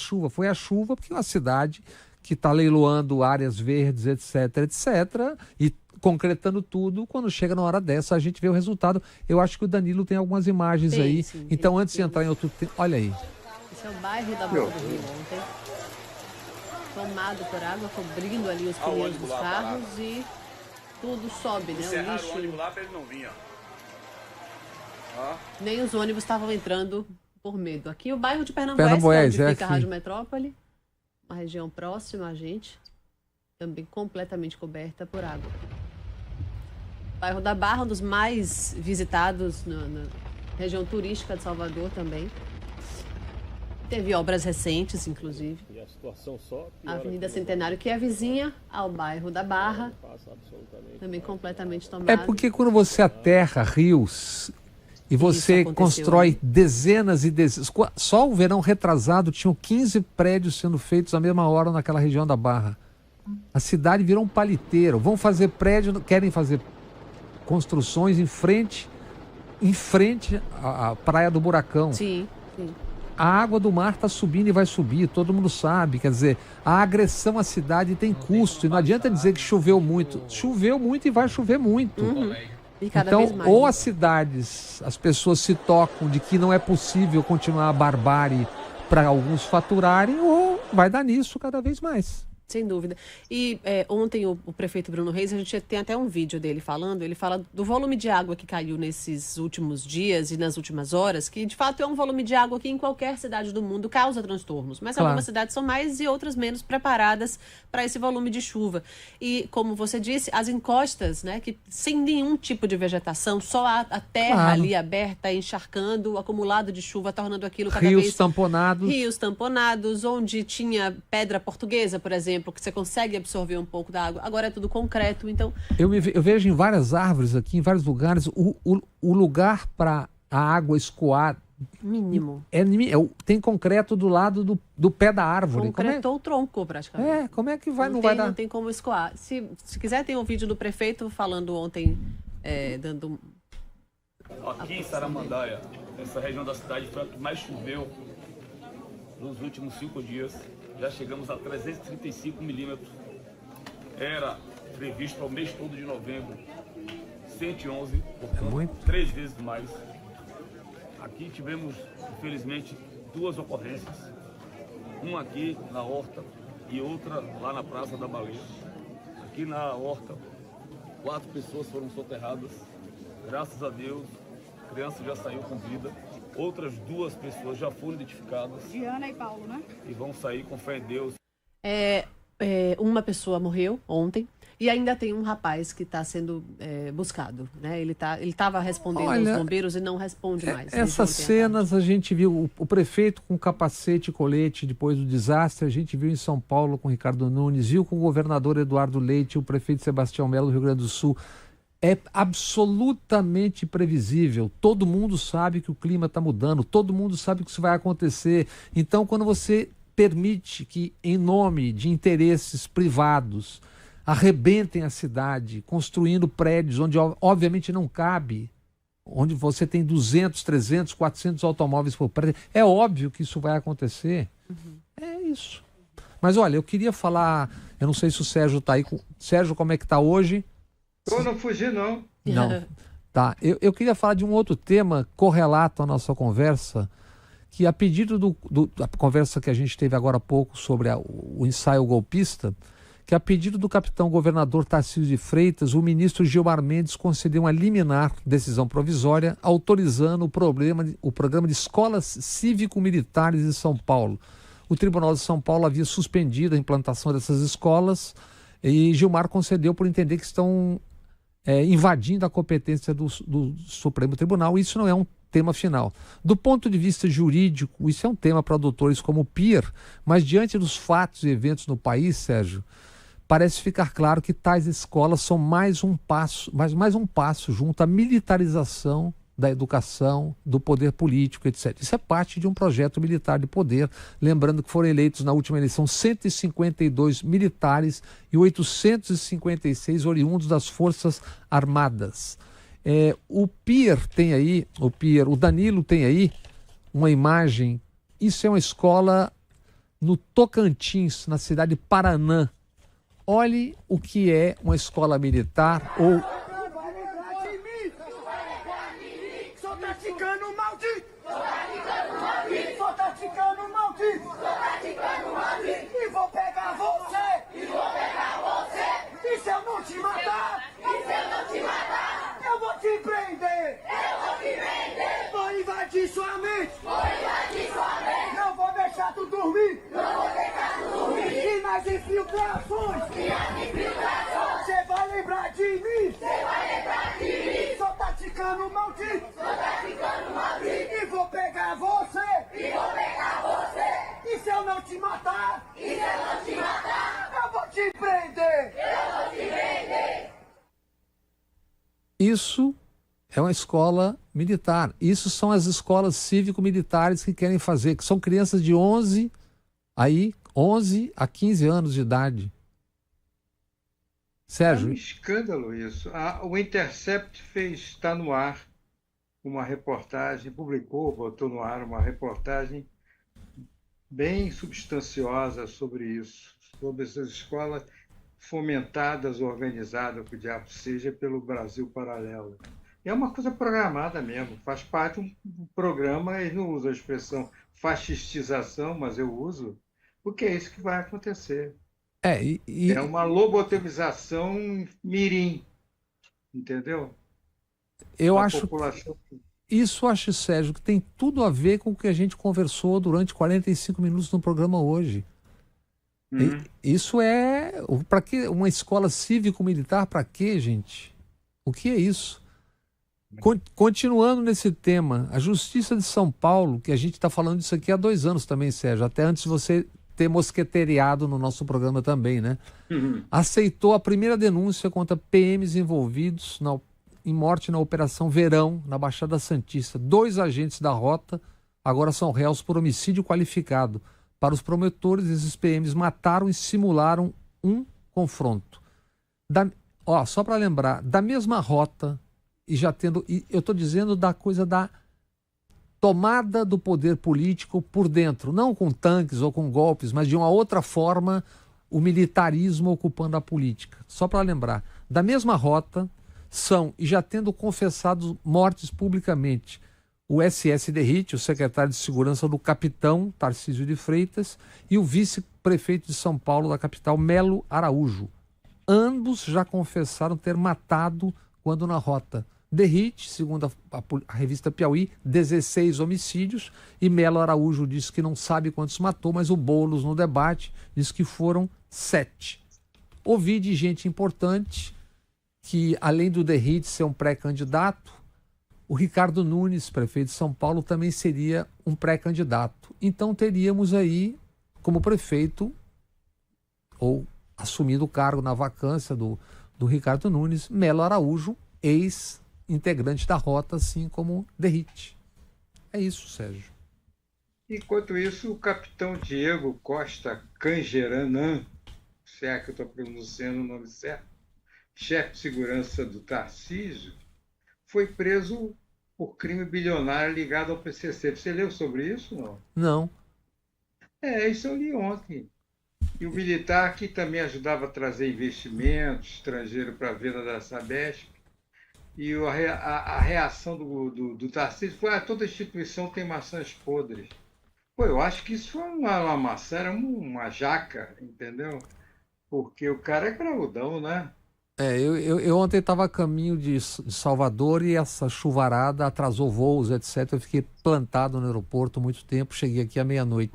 chuva porque é uma cidade que está leiloando áreas verdes, etc, e concretando tudo, quando chega na hora dessa, a gente vê o resultado. Eu acho que o Danilo tem algumas imagens aí. Sim, então, antes de entrar em outro tema, olha aí. Esse é o bairro da Boca do Rio ontem. Tomado por água, cobrindo ali os pneus dos carros e tudo sobe, né? O lixo. O ônibus lá pra ele não vir, ó. Nem os ônibus estavam entrando por medo. Aqui o bairro de Pernambués, onde fica a Rádio Metrópole, uma região próxima a gente, também completamente coberta por água. Bairro da Barra, um dos mais visitados na região turística de Salvador também. Teve obras recentes, inclusive. E a situação só a Avenida Centenário, que é vizinha ao bairro da Barra, também completamente tomada. É porque quando você aterra rios e você constrói dezenas e dezenas... Só o verão retrasado tinham 15 prédios sendo feitos à mesma hora naquela região da Barra. A cidade virou um paliteiro. Vão fazer prédio, querem fazer construções em frente à Praia do Buracão. Sim. A água do mar está subindo e vai subir, todo mundo sabe. Quer dizer, a agressão à cidade tem custo. E não adianta dizer que choveu muito. Choveu muito e vai chover muito. E cada então, vez mais, ou as cidades, as pessoas se tocam de que não é possível continuar a barbárie para alguns faturarem, ou vai dar nisso cada vez mais. Sem dúvida. E ontem o prefeito Bruno Reis, a gente tem até um vídeo dele falando, ele fala do volume de água que caiu nesses últimos dias e nas últimas horas, que de fato é um volume de água que em qualquer cidade do mundo causa transtornos, mas Claro. algumas cidades são mais e outras menos preparadas para esse volume de chuva. E como você disse, as encostas, né, que sem nenhum tipo de vegetação, só a terra Claro. ali aberta, encharcando, o acumulado de chuva, tornando aquilo cada Rios vez... tamponados. Rios tamponados, onde tinha pedra portuguesa, por exemplo, que você consegue absorver um pouco da água. Agora é tudo concreto, então... Eu vejo em várias árvores aqui, em vários lugares, o lugar para a água escoar Mínimo. tem concreto do lado do pé da árvore. Concretou o tronco, praticamente. Como é que vai? Não tem, vai dar. não tem como escoar. Se quiser, tem um vídeo do prefeito falando ontem, dando... Aqui em Saramandaia, essa região da cidade foi a que mais choveu nos últimos 5 dias. Já chegamos a 335 milímetros. Era previsto para o mês todo de novembro 111, portanto, 3 vezes mais. Aqui tivemos, infelizmente, 2 ocorrências. Uma aqui na Horta e outra lá na Praça da Baleia. Aqui na Horta, 4 pessoas foram soterradas. Graças a Deus, a criança já saiu com vida. Outras 2 pessoas já foram identificadas. Diana e Paulo, né? E vão sair com fé em Deus. Uma pessoa morreu ontem e ainda tem um rapaz que está sendo buscado, né? Ele estava respondendo aos bombeiros e não responde mais. Essas cenas a gente viu, o prefeito com capacete e colete depois do desastre, a gente viu em São Paulo com Ricardo Nunes, viu com o governador Eduardo Leite, o prefeito Sebastião Melo do Rio Grande do Sul. É absolutamente previsível. Todo mundo sabe que o clima está mudando, todo mundo sabe que isso vai acontecer. Então, quando você permite que, em nome de interesses privados, arrebentem a cidade, construindo prédios onde, obviamente, não cabe, onde você tem 200, 300, 400 automóveis por prédio, é óbvio que isso vai acontecer. É isso. Mas, olha, eu queria falar, eu não sei se o Sérgio está aí. Sérgio, como é que está hoje? Eu não fugi, não. Não. Tá. Eu queria falar de um outro tema correlato à nossa conversa, que a pedido da conversa que a gente teve agora há pouco sobre o ensaio golpista, que a pedido do capitão governador Tarcísio de Freitas, o ministro Gilmar Mendes concedeu uma liminar, decisão provisória, autorizando o programa de escolas cívico-militares em São Paulo. O Tribunal de São Paulo havia suspendido a implantação dessas escolas e Gilmar concedeu por entender que estão invadindo a competência do Supremo Tribunal. Isso não é um tema final. Do ponto de vista jurídico, isso é um tema para doutores como o Pier, mas diante dos fatos e eventos no país, Sérgio, parece ficar claro que tais escolas são mais um passo junto à militarização da educação, do poder político, etc. Isso é parte de um projeto militar de poder, lembrando que foram eleitos na última eleição 152 militares e 856 oriundos das Forças Armadas. O Danilo tem aí uma imagem, isso é uma escola no Tocantins, na cidade de Paranã. Olhe o que é uma escola militar ou... E vou pegar você! E se eu não te matar? Eu vou te prender! Vou invadir sua mente! Não vou deixar tu dormir! E nas infiltrações! Você vai lembrar de mim! Sou taticano maldito! E vou pegar você! E se eu não te matar? Eu vou te prender! Isso é uma escola militar. Isso são as escolas cívico-militares que querem fazer, que são crianças de 11 a 15 anos de idade. Sérgio? É um escândalo isso. O Intercept está no ar uma reportagem, botou no ar uma reportagem bem substanciosa sobre isso, sobre essas escolas fomentadas, organizadas, que o diabo seja, pelo Brasil Paralelo. É uma coisa programada mesmo, faz parte de um programa, eles não usam a expressão fascistização, mas eu uso, porque é isso que vai acontecer. É uma lobotomização mirim, entendeu? Eu Da acho população. Isso, acho, Sérgio, que tem tudo a ver com o que a gente conversou durante 45 minutos no programa hoje. Isso para que uma escola cívico-militar, para quê, gente? O que é isso? Continuando nesse tema, a Justiça de São Paulo, que a gente está falando disso aqui há 2 anos também, Sérgio, até antes de você ter mosqueteriado no nosso programa também, né? Aceitou a primeira denúncia contra PMs envolvidos em morte na Operação Verão, na Baixada Santista. 2 agentes da rota agora são réus por homicídio qualificado. Para os promotores, esses PMs mataram e simularam um confronto. Só para lembrar, da mesma rota, eu estou dizendo da coisa da tomada do poder político por dentro, não com tanques ou com golpes, mas de uma outra forma, o militarismo ocupando a política. Só para lembrar, da mesma rota são, e já tendo confessado mortes publicamente, o SS Derrite, o secretário de Segurança do capitão Tarcísio de Freitas, e o vice-prefeito de São Paulo, da capital, Melo Araújo. Ambos já confessaram ter matado quando na rota. Derrite, segundo a revista Piauí, 16 homicídios, e Melo Araújo disse que não sabe quantos matou, mas o Boulos, no debate, disse que foram 7. Ouvi de gente importante que, além do Derrite ser um pré-candidato, o Ricardo Nunes, prefeito de São Paulo, também seria um pré-candidato. Então teríamos aí, como prefeito, ou assumindo o cargo na vacância do Ricardo Nunes, Melo Araújo, ex-integrante da rota, assim como Derrite. É isso, Sérgio. Enquanto isso, o capitão Diego Costa Cangeranã, se é que eu estou pronunciando o nome certo, chefe de segurança do Tarcísio, foi preso por crime bilionário ligado ao PCC. Você leu sobre isso, não? Não. Isso eu li ontem. E o militar que também ajudava a trazer investimento estrangeiro para a venda da Sabesp. E a reação do Tarcísio foi: toda instituição tem maçãs podres. Pô, eu acho que isso foi uma maçã, era uma jaca, entendeu? Porque o cara é graudão, né? Eu ontem estava a caminho de Salvador e essa chuvarada atrasou voos, etc. Eu fiquei plantado no aeroporto muito tempo, cheguei aqui à meia-noite.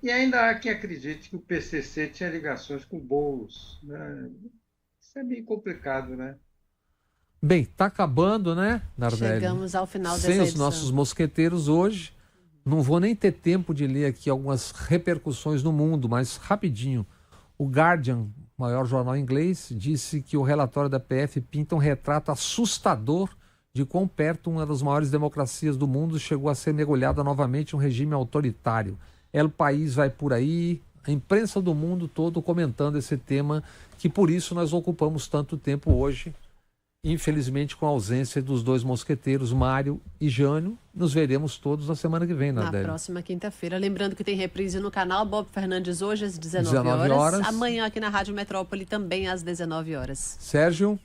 E ainda há quem acredite que o PCC tinha ligações com o Boulos, né? Isso é bem complicado, né? Bem, está acabando, né, Nardelli? Chegamos ao final dessa edição. Sem os edição. nossos mosqueteiros hoje. Não vou nem ter tempo de ler aqui algumas repercussões no mundo, mas rapidinho. O Guardian, maior jornal inglês, disse que o relatório da PF pinta um retrato assustador de quão perto uma das maiores democracias do mundo chegou a ser mergulhada novamente em um regime autoritário. O país vai por aí, a imprensa do mundo todo comentando esse tema, que por isso nós ocupamos tanto tempo hoje, infelizmente com a ausência dos 2 mosqueteiros, Mário e Jânio. Nos veremos todos na semana que vem, Nardelli. Na próxima quinta-feira. Lembrando que tem reprise no canal Bob Fernandes hoje às 19 horas. Amanhã aqui na Rádio Metrópole também às 19 horas. Sérgio?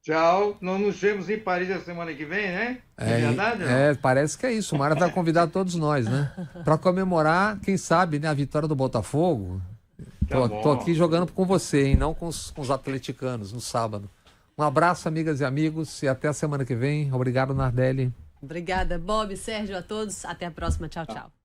Tchau. Nós nos vemos em Paris a semana que vem, né? É verdade? Parece que é isso. O Mário vai convidar todos nós, né? Para comemorar, quem sabe, né, a vitória do Botafogo. Tô aqui jogando com você, hein? Não com os atleticanos no sábado. Um abraço, amigas e amigos, e até a semana que vem. Obrigado, Nardelli. Obrigada, Bob, Sérgio, a todos. Até a próxima. Tchau, tchau.